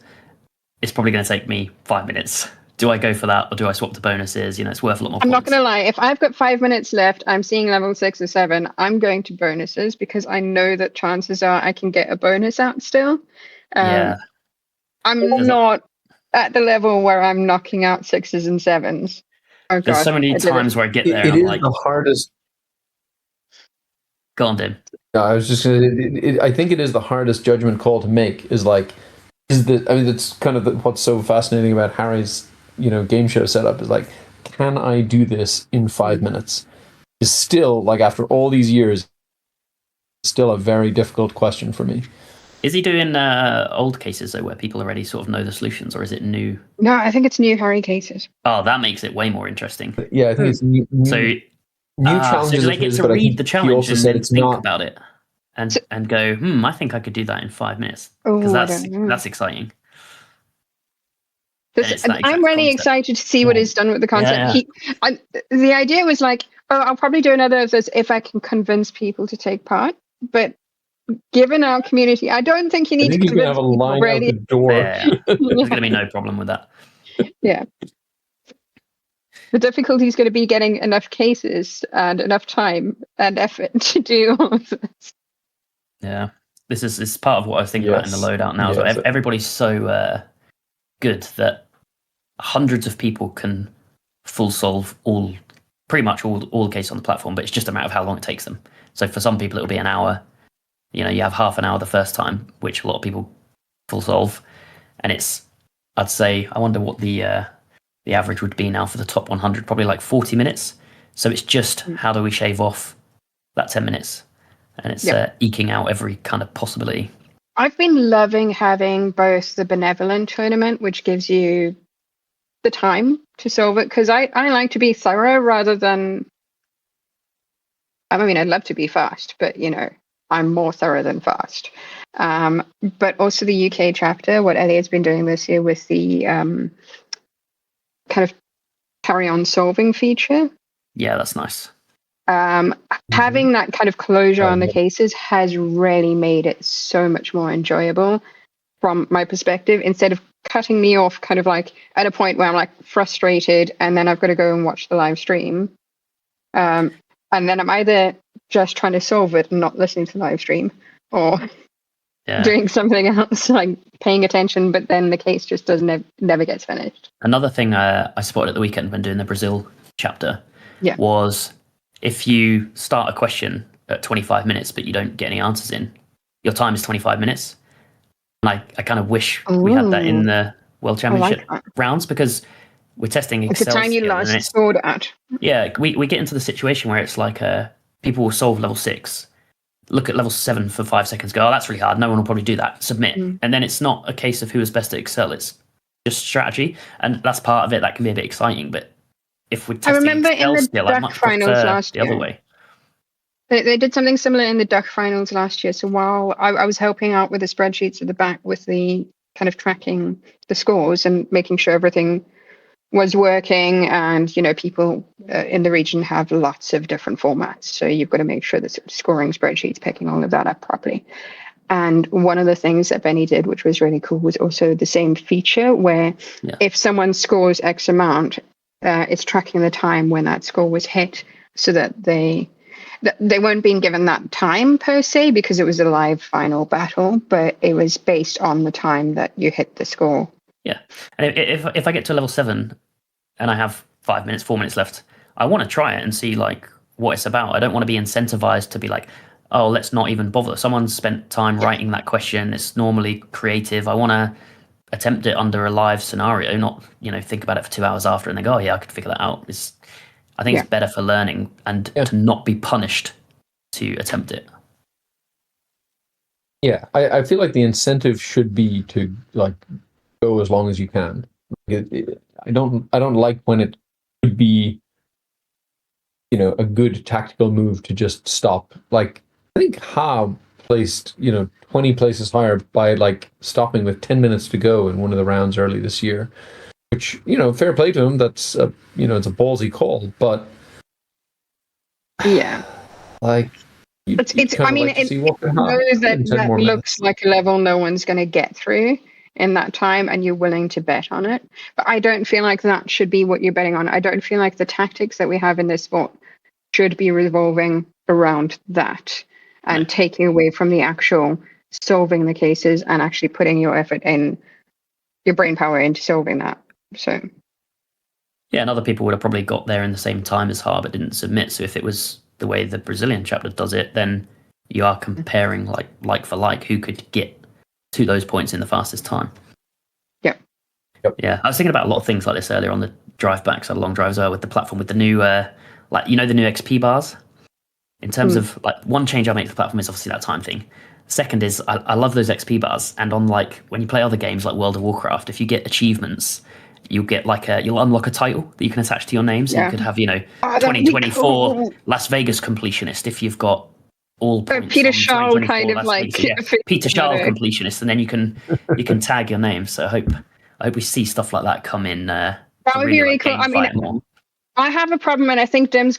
It's probably going to take me 5 minutes. Do I go for that, or do I swap to bonuses? It's worth a lot more. I'm not going to lie. If I've got 5 minutes left, I'm seeing level 6 or 7. I'm going to bonuses because I know that chances are I can get a bonus out still. I'm not at the level where I'm knocking out 6s and 7s. Oh, There's so many times where I get there. It is the hardest. Go on, Dim. No, I was just going to. I think it is the hardest judgment call to make. That's kind of what's so fascinating about Harry's, game show setup is can I do this in 5 minutes? Is still after all these years, still a very difficult question for me. Is he doing old cases though, where people already sort of know the solutions, or is it new? No, I think it's new Harry cases. Oh, that makes it way more interesting. Yeah, I think it's new. Challenges. So do they get to read the challenge and then think about it, and go, I think I could do that in 5 minutes, because that's exciting. I'm really excited to see what is done with the concept. Yeah. The idea was I'll probably do another of those if I can convince people to take part, but given our community, I don't think you need to convince have a line out the door. There's going to be no problem with that. Yeah. The difficulty is going to be getting enough cases and enough time and effort to do all of this. Yeah. This is part of what I was thinking about in the loadout now. Yes. So everybody's so good that hundreds of people can full solve pretty much all the cases on the platform, but it's just a matter of how long it takes them. So for some people, it'll be an hour. You have half an hour the first time, which a lot of people full solve, and I'd say, I wonder what the average would be now for the top 100, probably like 40 minutes. So it's just how do we shave off that 10 minutes, and it's eking out every kind of possibility. I've been loving having both the benevolent tournament, which gives you the time to solve it, because I like to be thorough rather than, I mean, I'd love to be fast, but I'm more thorough than fast. But also the UK chapter, what Elliot's been doing this year with the kind of carry on solving feature. Yeah, that's nice. Having that kind of closure on the cases has really made it so much more enjoyable from my perspective, instead of cutting me off kind of like at a point where I'm like frustrated and then I've got to go and watch the live stream. And then I'm either just trying to solve it and not listening to the live stream, or doing something else, like paying attention, but then the case just never gets finished. Another thing I spotted at the weekend when doing the Brazil chapter was, if you start a question at 25 minutes but you don't get any answers in, your time is 25 minutes. And I kind of wish we had that in the World Championship rounds, because we're testing Excel. It's the time you last scored at. Yeah, we get into the situation where it's like people will solve level 6, look at level 7 for 5 seconds, go, oh, that's really hard, no one will probably do that, submit. And then it's not a case of who is best at Excel, it's just strategy. And that's part of it. That can be a bit exciting, but if we're testing Excel still, I much prefer the other way. They did something similar in the Duck finals last year. So while I was helping out with the spreadsheets at the back with the kind of tracking the scores and making sure everything was working, and people in the region have lots of different formats, so you've got to make sure that scoring spreadsheets picking all of that up properly. And one of the things that Benny did, which was really cool, was also the same feature where if someone scores X amount, it's tracking the time when that score was hit, so that they weren't being given that time per se because it was a live final battle, but it was based on the time that you hit the score. Yeah, and if I get to level 7 and I have 4 minutes left, I want to try it and see like what it's about. I don't want to be incentivized to be like, oh, let's not even bother. Someone's spent time writing that question. It's normally creative. I want to attempt it under a live scenario, not think about it for 2 hours after and then go, oh yeah, I could figure that out. I think it's better for learning and to not be punished to attempt it. Yeah, I feel like the incentive should be to like go as long as you can. I don't like when it could be, a good tactical move to just stop. Like I think Ha placed 20 places higher by like stopping with 10 minutes to go in one of the rounds early this year. Which, fair play to him. That's it's a ballsy call, but like it knows that looks like a level no one's going to get through in that time, and you're willing to bet on it. But I don't feel like that should be what you're betting on. I don't feel like the tactics that we have in this sport should be revolving around that and taking away from the actual solving the cases and actually putting your effort in, your brain power into solving that. So and other people would have probably got there in the same time as Ha but didn't submit. So if it was the way the Brazilian chapter does it, then you are comparing like for like who could get to those points in the fastest time. Yeah, I was thinking about a lot of things like this earlier on the drive back, so long drives with the platform with the new the new XP bars. In terms of like, one change I make to the platform is obviously that time thing. Second is I love those XP bars, and on like when you play other games like World of Warcraft, if you get achievements, you'll get you'll unlock a title that you can attach to your name. So you could have 2024 Las Vegas completionist if you've got all points Peter Shaw kind of like Peter Shaw completionist, and then you can tag your name. So I hope we see stuff like that come in. That would be really cool. I mean, I have a problem, and I think Dim's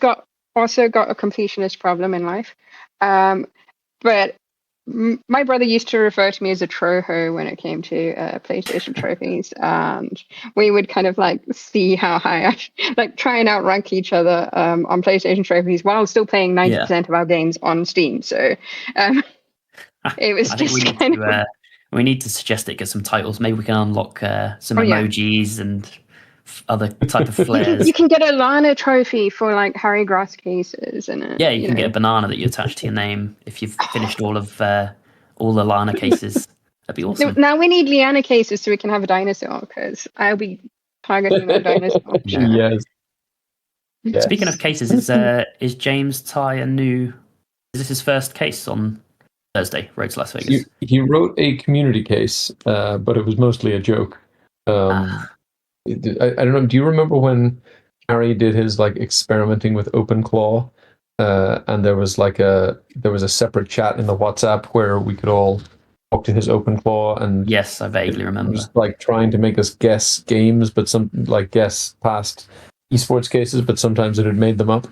also got a completionist problem in life. But my brother used to refer to me as a troho when it came to PlayStation trophies, and we would kind of like see how high I try and outrank each other on PlayStation trophies while still playing 90% of our games on Steam. So it was we need to suggest it, get some titles. Maybe we can unlock some emojis and other type of flares. You can get a Lana trophy for like Harry Gross cases, and Yeah, you can get a banana that you attach to your name if you've finished all the Lana cases. That'd be awesome. Now we need Liana cases so we can have a dinosaur, because I'll be targeting that dinosaur. Yeah. Yes. Speaking of cases, is James Ty a new? Is this his first case on Thursday, Road to Las Vegas? He wrote a community case, but it was mostly a joke. I don't know. Do you remember when Harry did his like experimenting with OpenClaw, and there was a separate chat in the WhatsApp where we could all talk to his OpenClaw, and Yes, I vaguely remember. just like trying to make us guess games, but guess past esports cases, but sometimes it had made them up,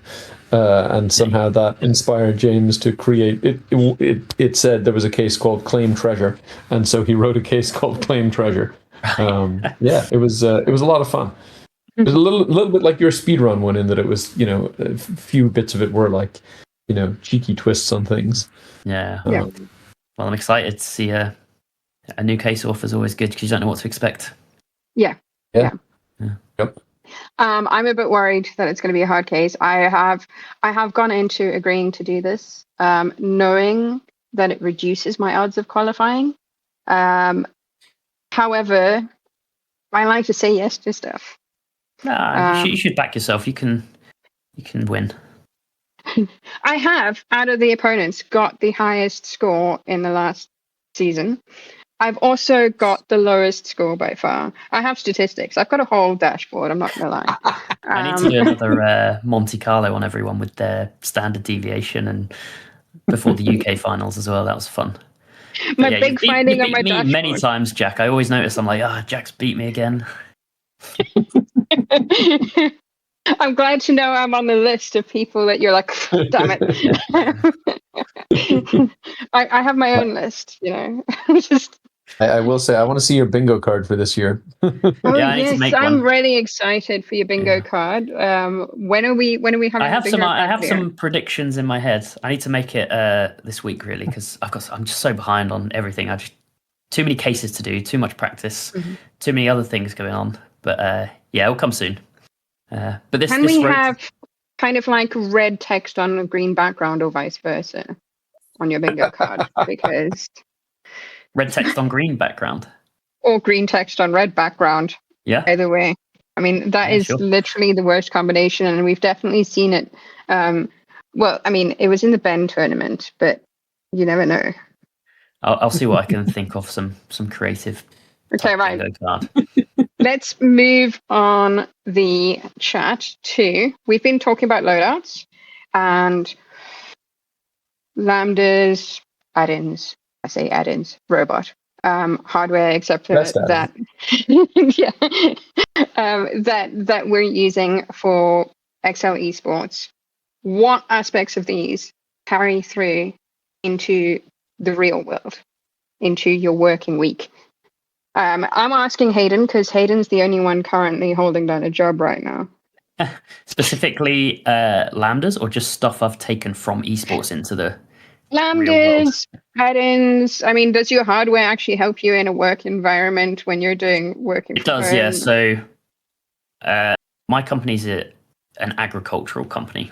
and somehow that inspired James to create it. It said there was a case called Claim Treasure, and so he wrote a case called Claim Treasure. It was a lot of fun. It was a little bit like your speedrun one, in that it was, a few bits of it were like, cheeky twists on things. Yeah. Well, I'm excited to see a new case author is always good because you don't know what to expect. Yeah. Yep. I'm a bit worried that it's going to be a hard case. I have gone into agreeing to do this, knowing that it reduces my odds of qualifying. However, I like to say yes to stuff. You should back yourself. You can win. I have, out of the opponents, got the highest score in the last season. I've also got the lowest score by far. I have statistics. I've got a whole dashboard, I'm not going to lie. I need to do another Monte Carlo on everyone with their standard deviation, and before the UK finals as well. That was fun. My big finding you on my beat me dashboard. many times, Jack. I always notice I'm like, Jack's beat me again. I'm glad to know I'm on the list of people that you're like, damn it. I have my own list, Just. I will say, I want to see your bingo card for this year. Oh I need to yes, make I'm one. really excited for your bingo card. When are we having? I have a bingo I card have here? some predictions in my head. I need to make it this week really, because I'm just so behind on everything. Too many cases to do, too much practice, too many other things going on. But it'll come soon. But Can we have kind of like red text on a green background or vice versa on your bingo card? Because red text on green background? Or green text on red background. Yeah. Either way. I mean, that is sure. literally the worst combination, and we've definitely seen it. It was in the Ben tournament, but you never know. I'll see what I can think of, some creative. Okay, right. bingo card. Let's move on the chat to, we've been talking about loadouts and lambdas, add-ins. I say add-ins, robot, hardware, except for that, that we're using for XL eSports. What aspects of these carry through into the real world, into your working week? I'm asking Hadyn because Hayden's the only one currently holding down a job right now. Specifically lambdas, or just stuff I've taken from esports into the real world? Lambdas, add-ins. I mean, does your hardware actually help you in a work environment when you're working? It does, yeah. So my company's an agricultural company.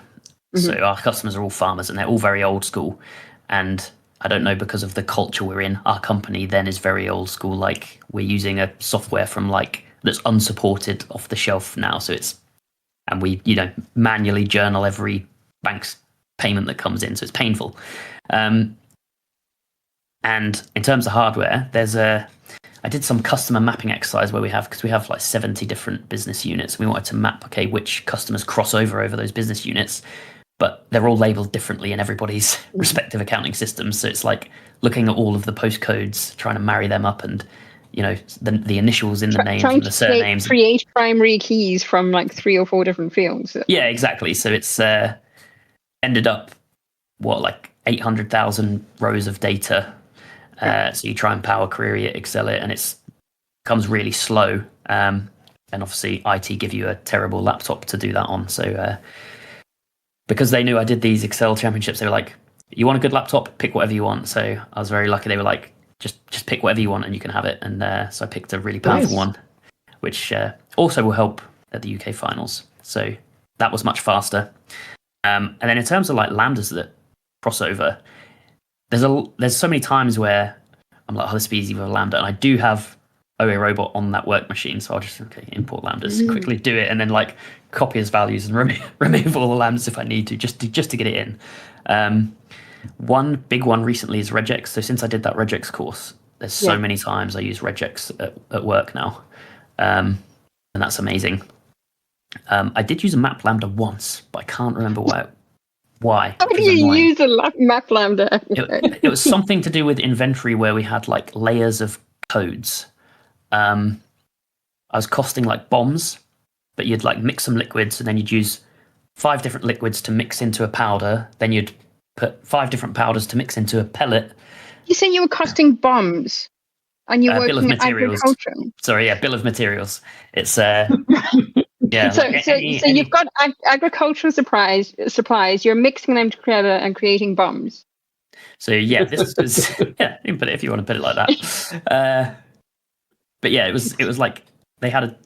So our customers are all farmers, and they're all very old school. And I don't know, because of the culture we're in, our company then is very old school. Like, we're using a software from that's unsupported off the shelf now. So and we, manually journal every bank's payment that comes in. So it's painful. And in terms of hardware, I did some customer mapping exercise because we have like 70 different business units. We wanted to map, which customers cross over those business units. But they're all labeled differently in everybody's respective accounting systems. So it's like looking at all of the postcodes, trying to marry them up, and the initials in the names and the surnames. Create primary keys from like 3 or 4 different fields. Yeah, exactly. So it's ended up 800,000 rows of data. So you try and power query it, Excel it, and it comes really slow. And obviously, IT give you a terrible laptop to do that on. So because they knew I did these Excel championships, they were like, "You want a good laptop? Pick whatever you want." So I was very lucky. They were like, "Just pick whatever you want, and you can have it." And so I picked a really powerful one, which also will help at the UK finals. So that was much faster. And then in terms of like lambdas that crossover, there's so many times where I'm like, oh, this would be easy with a lambda, and I do have OA robot on that work machine, so I'll just import lambdas, quickly do it, and then like copy as values and remove all the lambdas if I need to, just to get it in. One big one recently is regex. So since I did that regex course, there's so many times I use regex at work now, and that's amazing. I did use a map lambda once, but I can't remember why. How do you use a map lambda? It was something to do with inventory where we had like layers of codes. I was costing like bombs, but you'd like mix some liquids and then you'd use 5 different liquids to mix into a powder. Then you'd put 5 different powders to mix into a pellet. You say you were costing bombs and you're bill of working in materials. agriculture. Sorry, yeah, bill of materials. It's yeah. So you've got agricultural supplies. You're mixing them together and creating bombs. So yeah, this was yeah. You can put it if you want to put it like that. But yeah, it was like they had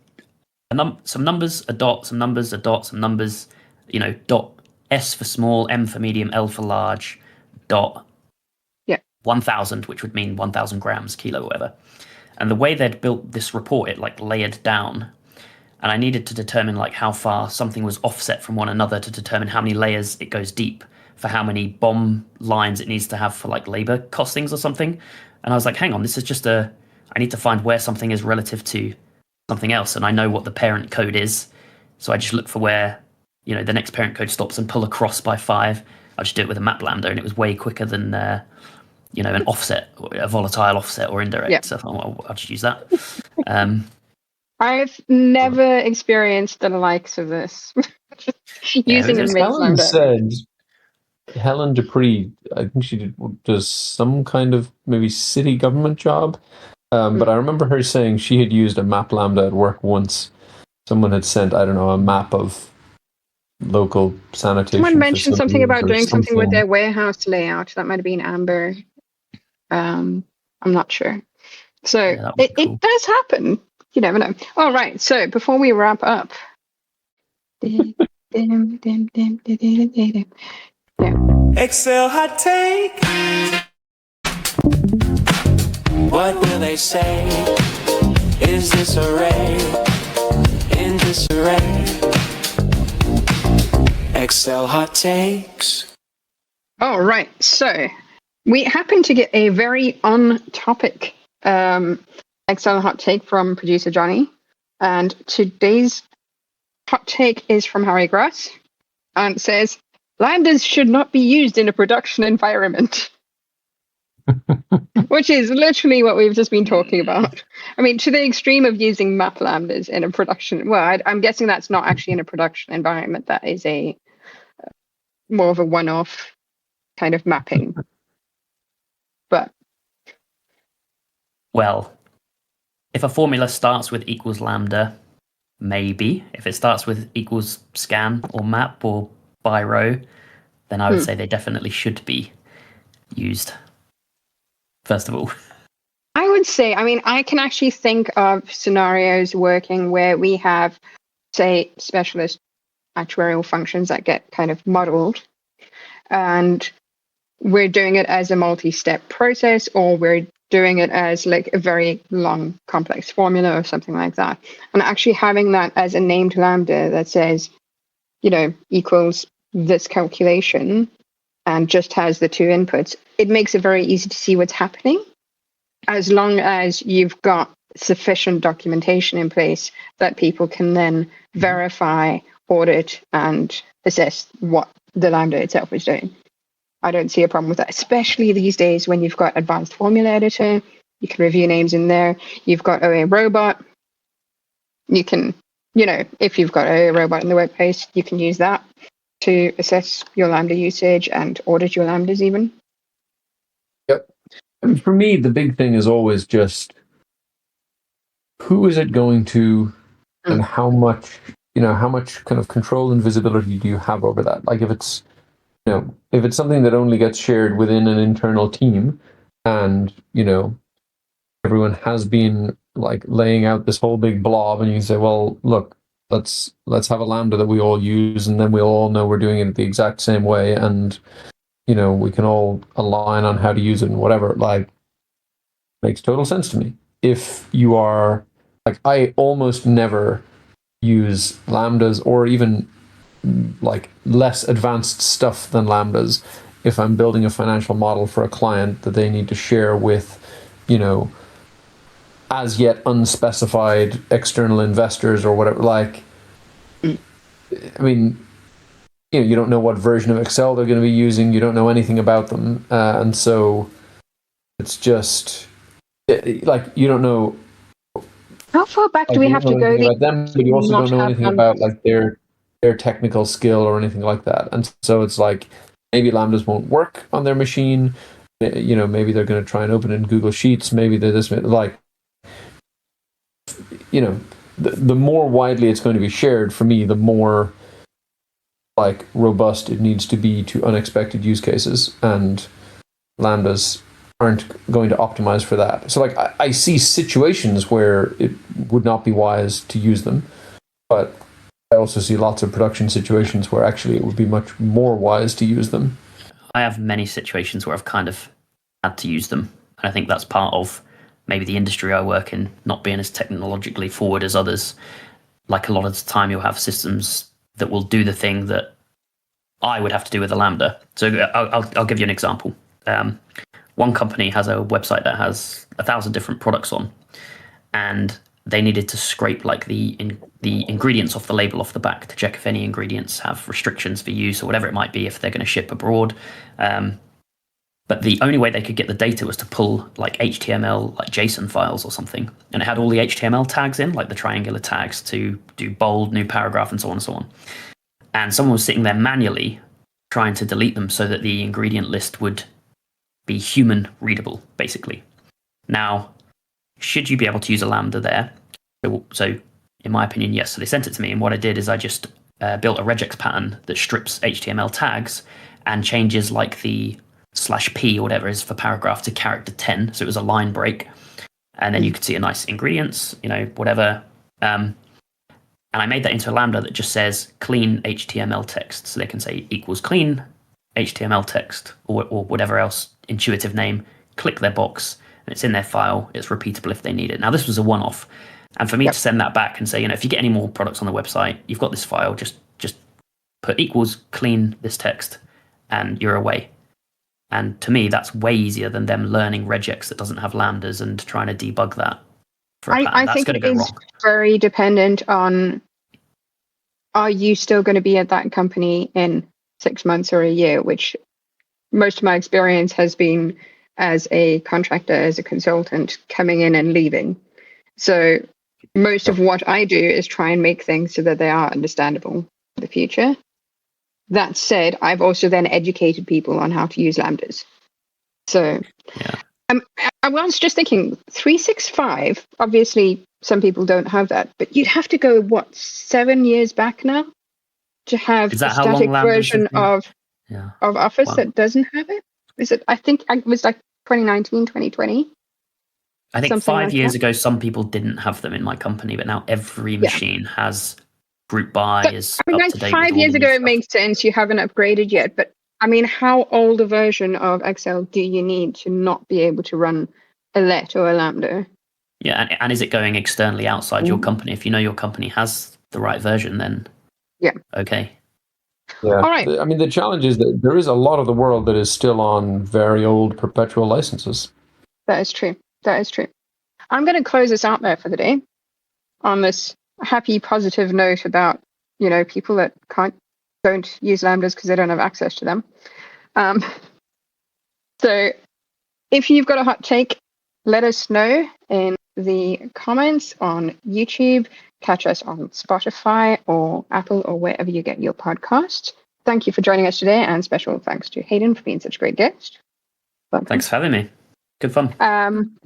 some numbers, a dot, some numbers, a dot, some numbers. You know, dot S for small, M for medium, L for large, dot. 1,000, which would mean 1,000 grams, kilo, whatever. And the way they'd built this report, it like layered down. And I needed to determine like how far something was offset from one another to determine how many layers it goes deep, for how many bomb lines it needs to have for like labor costings or something. And I was like, hang on, this is just I need to find where something is relative to something else. And I know what the parent code is. So I just look for where, you know, the next parent code stops and pull across by 5. I just do it with a map lambda, and it was way quicker than, you know, an offset, a volatile offset or indirect. Yeah. So I thought, well, I'll just use that. I've never experienced the likes of this. Using a map lambda. Helen Dupree, I think she does some kind of maybe city government job. But I remember her saying she had used a map lambda at work once. Someone had sent, I don't know, a map of local sanitation. Someone mentioned something about doing something with their warehouse layout. That might have been Amber. I'm not sure. So yeah, it does happen. You never know. All right. So before we wrap up. Excel hot take. What will they say? Is this array in disarray? Excel hot takes. All right. So we happen to get a very on-topic Excel hot take from producer Johnny. And today's hot take is from Harry Grass. And it says, lambdas should not be used in a production environment. Which is literally what we've just been talking about. I mean, to the extreme of using map lambdas in a production. Well, I'm guessing that's not actually in a production environment. That is a more of a one-off kind of mapping. But well, if a formula starts with equals lambda, maybe. If it starts with equals scan or map or by row, then I would say they definitely should be used. First of all, I would say, I mean, I can actually think of scenarios working where we have, say, specialist actuarial functions that get kind of modeled, and we're doing it as a multi-step process, or we're doing it as like a very long, complex formula or something like that. And actually having that as a named lambda that says, you know, equals this calculation and just has the 2 inputs, it makes it very easy to see what's happening, as long as you've got sufficient documentation in place that people can then verify, audit, and assess what the lambda itself is doing. I don't see a problem with that, especially these days when you've got advanced formula editor. You can review names in there. You've got OA robot. You can, you know, if you've got OA robot in the workplace, you can use that to assess your lambda usage and audit your lambdas even. Yep. And for me, the big thing is always just who is it going to and how much, you know, how much kind of control and visibility do you have over that? Like if it's, you know, if it's something that only gets shared within an internal team and, you know, everyone has been like laying out this whole big blob, and you can say, well, look, let's have a lambda that we all use, and then we all know we're doing it the exact same way, and we can all align on how to use it and whatever. Like, makes total sense to me. If you are like, I almost never use lambdas or even like less advanced stuff than lambdas if I'm building a financial model for a client that they need to share with, as yet unspecified external investors or whatever. Like, I mean, you don't know what version of Excel they're going to be using. You don't know anything about them. And so it's just like, you don't know. How far back do we have to go? About them, but you also don't know anything about like their technical skill or anything like that. And so it's like, maybe lambdas won't work on their machine. Maybe they're going to try and open it in Google Sheets. Maybe they're this, like, the more widely it's going to be shared, for me, the more like robust it needs to be to unexpected use cases, and lambdas aren't going to optimize for that. So like, I see situations where it would not be wise to use them, but I also see lots of production situations where actually it would be much more wise to use them. I have many situations where I've kind of had to use them, and I think that's part of maybe the industry I work in not being as technologically forward as others. Like, a lot of the time you'll have systems that will do the thing that I would have to do with a Lambda. So I'll give you an example. One company has a website that has 1,000 different products on, and they needed to scrape like the ingredients off the label off the back to check if any ingredients have restrictions for use or whatever it might be if they're going to ship abroad. But the only way they could get the data was to pull like HTML, like JSON files or something. And it had all the HTML tags in, like the triangular tags to do bold, new paragraph, and so on and so on. And someone was sitting there manually trying to delete them so that the ingredient list would be human readable, basically. Now, should you be able to use a Lambda there? So in my opinion, yes. So they sent it to me, and what I did is I just built a regex pattern that strips HTML tags and changes like the /p or whatever is for paragraph to character 10. So it was a line break. And then you could see a nice ingredients, whatever. And I made that into a Lambda that just says clean HTML text. So they can say equals clean HTML text or whatever else intuitive name, click their box, and it's in their file. It's repeatable if they need it. Now, this was a one-off. And for me to send that back and say, if you get any more products on the website, you've got this file, just put equals clean this text and you're away. And to me, that's way easier than them learning regex that doesn't have lambdas and trying to debug that. I think it is very dependent on, are you still going to be at that company in 6 months or a year, which most of my experience has been as a contractor, as a consultant, coming in and leaving. So most of what I do is try and make things so that they are understandable for the future. That said, I've also then educated people on how to use lambdas. So I was just thinking, 365, obviously some people don't have that, but you'd have to go, 7 years back now to have a static version of Office that doesn't have it? Is it? I think it was like 2019, 2020. I think 5 years ago, some people didn't have them in my company, but now every machine has group by. Is up to date 5 years ago, it makes sense. You haven't upgraded yet, but I mean, how old a version of Excel do you need to not be able to run a let or a lambda? Yeah, and is it going externally outside your company? If you know your company has the right version, then okay. Yeah. All right. I mean, the challenge is that there is a lot of the world that is still on very old perpetual licenses. That is true. I'm going to close this out there for the day on this happy, positive note about, people that don't use lambdas because they don't have access to them. So if you've got a hot take, let us know in the comments on YouTube. Catch us on Spotify or Apple or wherever you get your podcast. Thank you for joining us today, and special thanks to Hadyn for being such a great guest. Welcome. Thanks for having me. Good fun.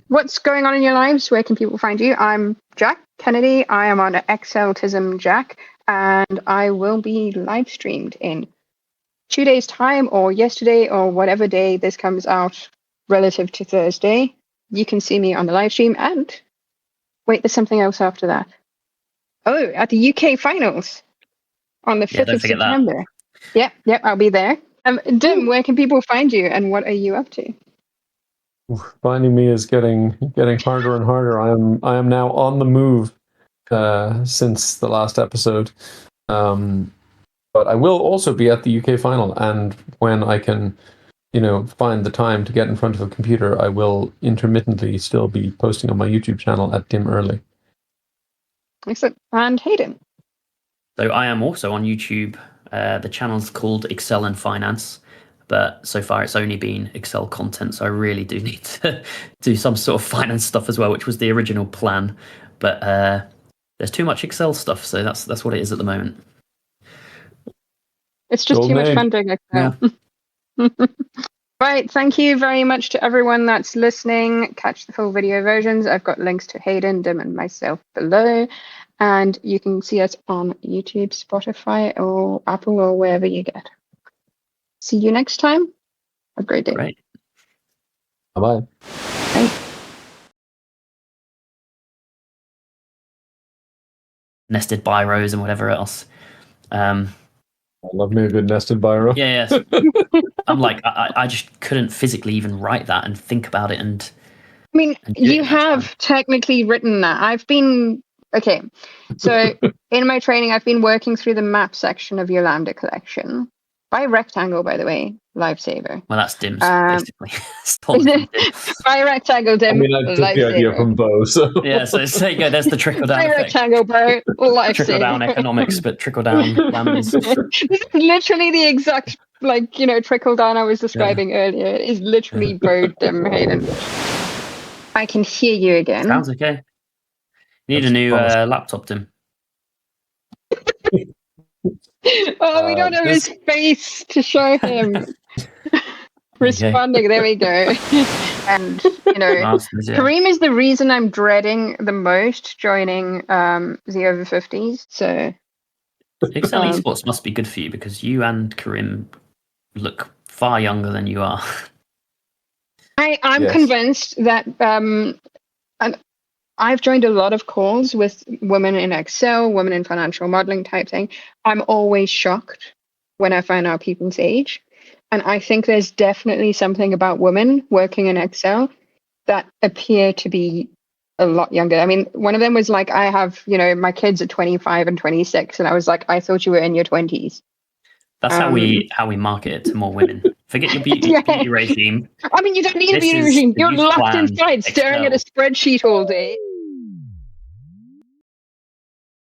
What's going on in your lives? Where can people find you? I'm Jack Kennedy. I am on Exceltism Jack, and I will be live streamed in 2 days' time, or yesterday, or whatever day this comes out relative to Thursday. You can see me on the live stream, and Wait, there's something else after that. Oh, at the UK finals on the 5th don't of forget that. September. Yep, I'll be there. Dim, where can people find you and what are you up to? Finding me is getting harder and harder. I am now on the move since the last episode. But I will also be at the UK final, and when I can, find the time to get in front of a computer, I will intermittently still be posting on my YouTube channel at Dim Early. Excellent. And Hadyn. So I am also on YouTube. The channel's called Excel and Finance, but so far it's only been Excel content. So I really do need to do some sort of finance stuff as well, which was the original plan. But there's too much Excel stuff, so that's what it is at the moment. It's just too much fun doing Excel. Yeah. Right, thank you very much to everyone that's listening. Catch the full video versions. I've got links to Hadyn, Dim, and myself below. And you can see us on YouTube, Spotify, or Apple, or wherever you get. See you next time. Have a great day. Great. Bye-bye. Bye. Nested biros and whatever else. I love me a good nested biro. Yeah. I'm like, I just couldn't physically even write that and think about it. And I mean, you have technically written that. Okay. So in my training, I've been working through the map section of your Lambda collection. By rectangle, by the way, lifesaver. Well, that's Dim's, basically. By rectangle, Dim. I mean, I took the idea from Bo, so. Yeah, so there you go. There's the trickle down By effect. rectangle, bro. Lifesaver. Trickle down economics, but trickle down lambdas. This is literally the exact, trickle down I was describing earlier. It is literally Bo, Dim, Hadyn. I can hear you again. Sounds okay. You need a new laptop, Dim. Oh, we don't have his face to show him. Responding, there we go. And, Kareem is the reason I'm dreading the most joining the over 50s. So, Excel eSports must be good for you because you and Kareem look far younger than you are. I'm convinced that I've joined a lot of calls with women in Excel, women in financial modeling type thing. I'm always shocked when I find out people's age. And I think there's definitely something about women working in Excel that appear to be a lot younger. I mean, one of them was like, I have, my kids are 25 and 26. And I was like, I thought you were in your 20s. That's how we market it to more women. Forget your beauty regime. I mean, you don't need a beauty regime. You're locked inside staring at a spreadsheet all day.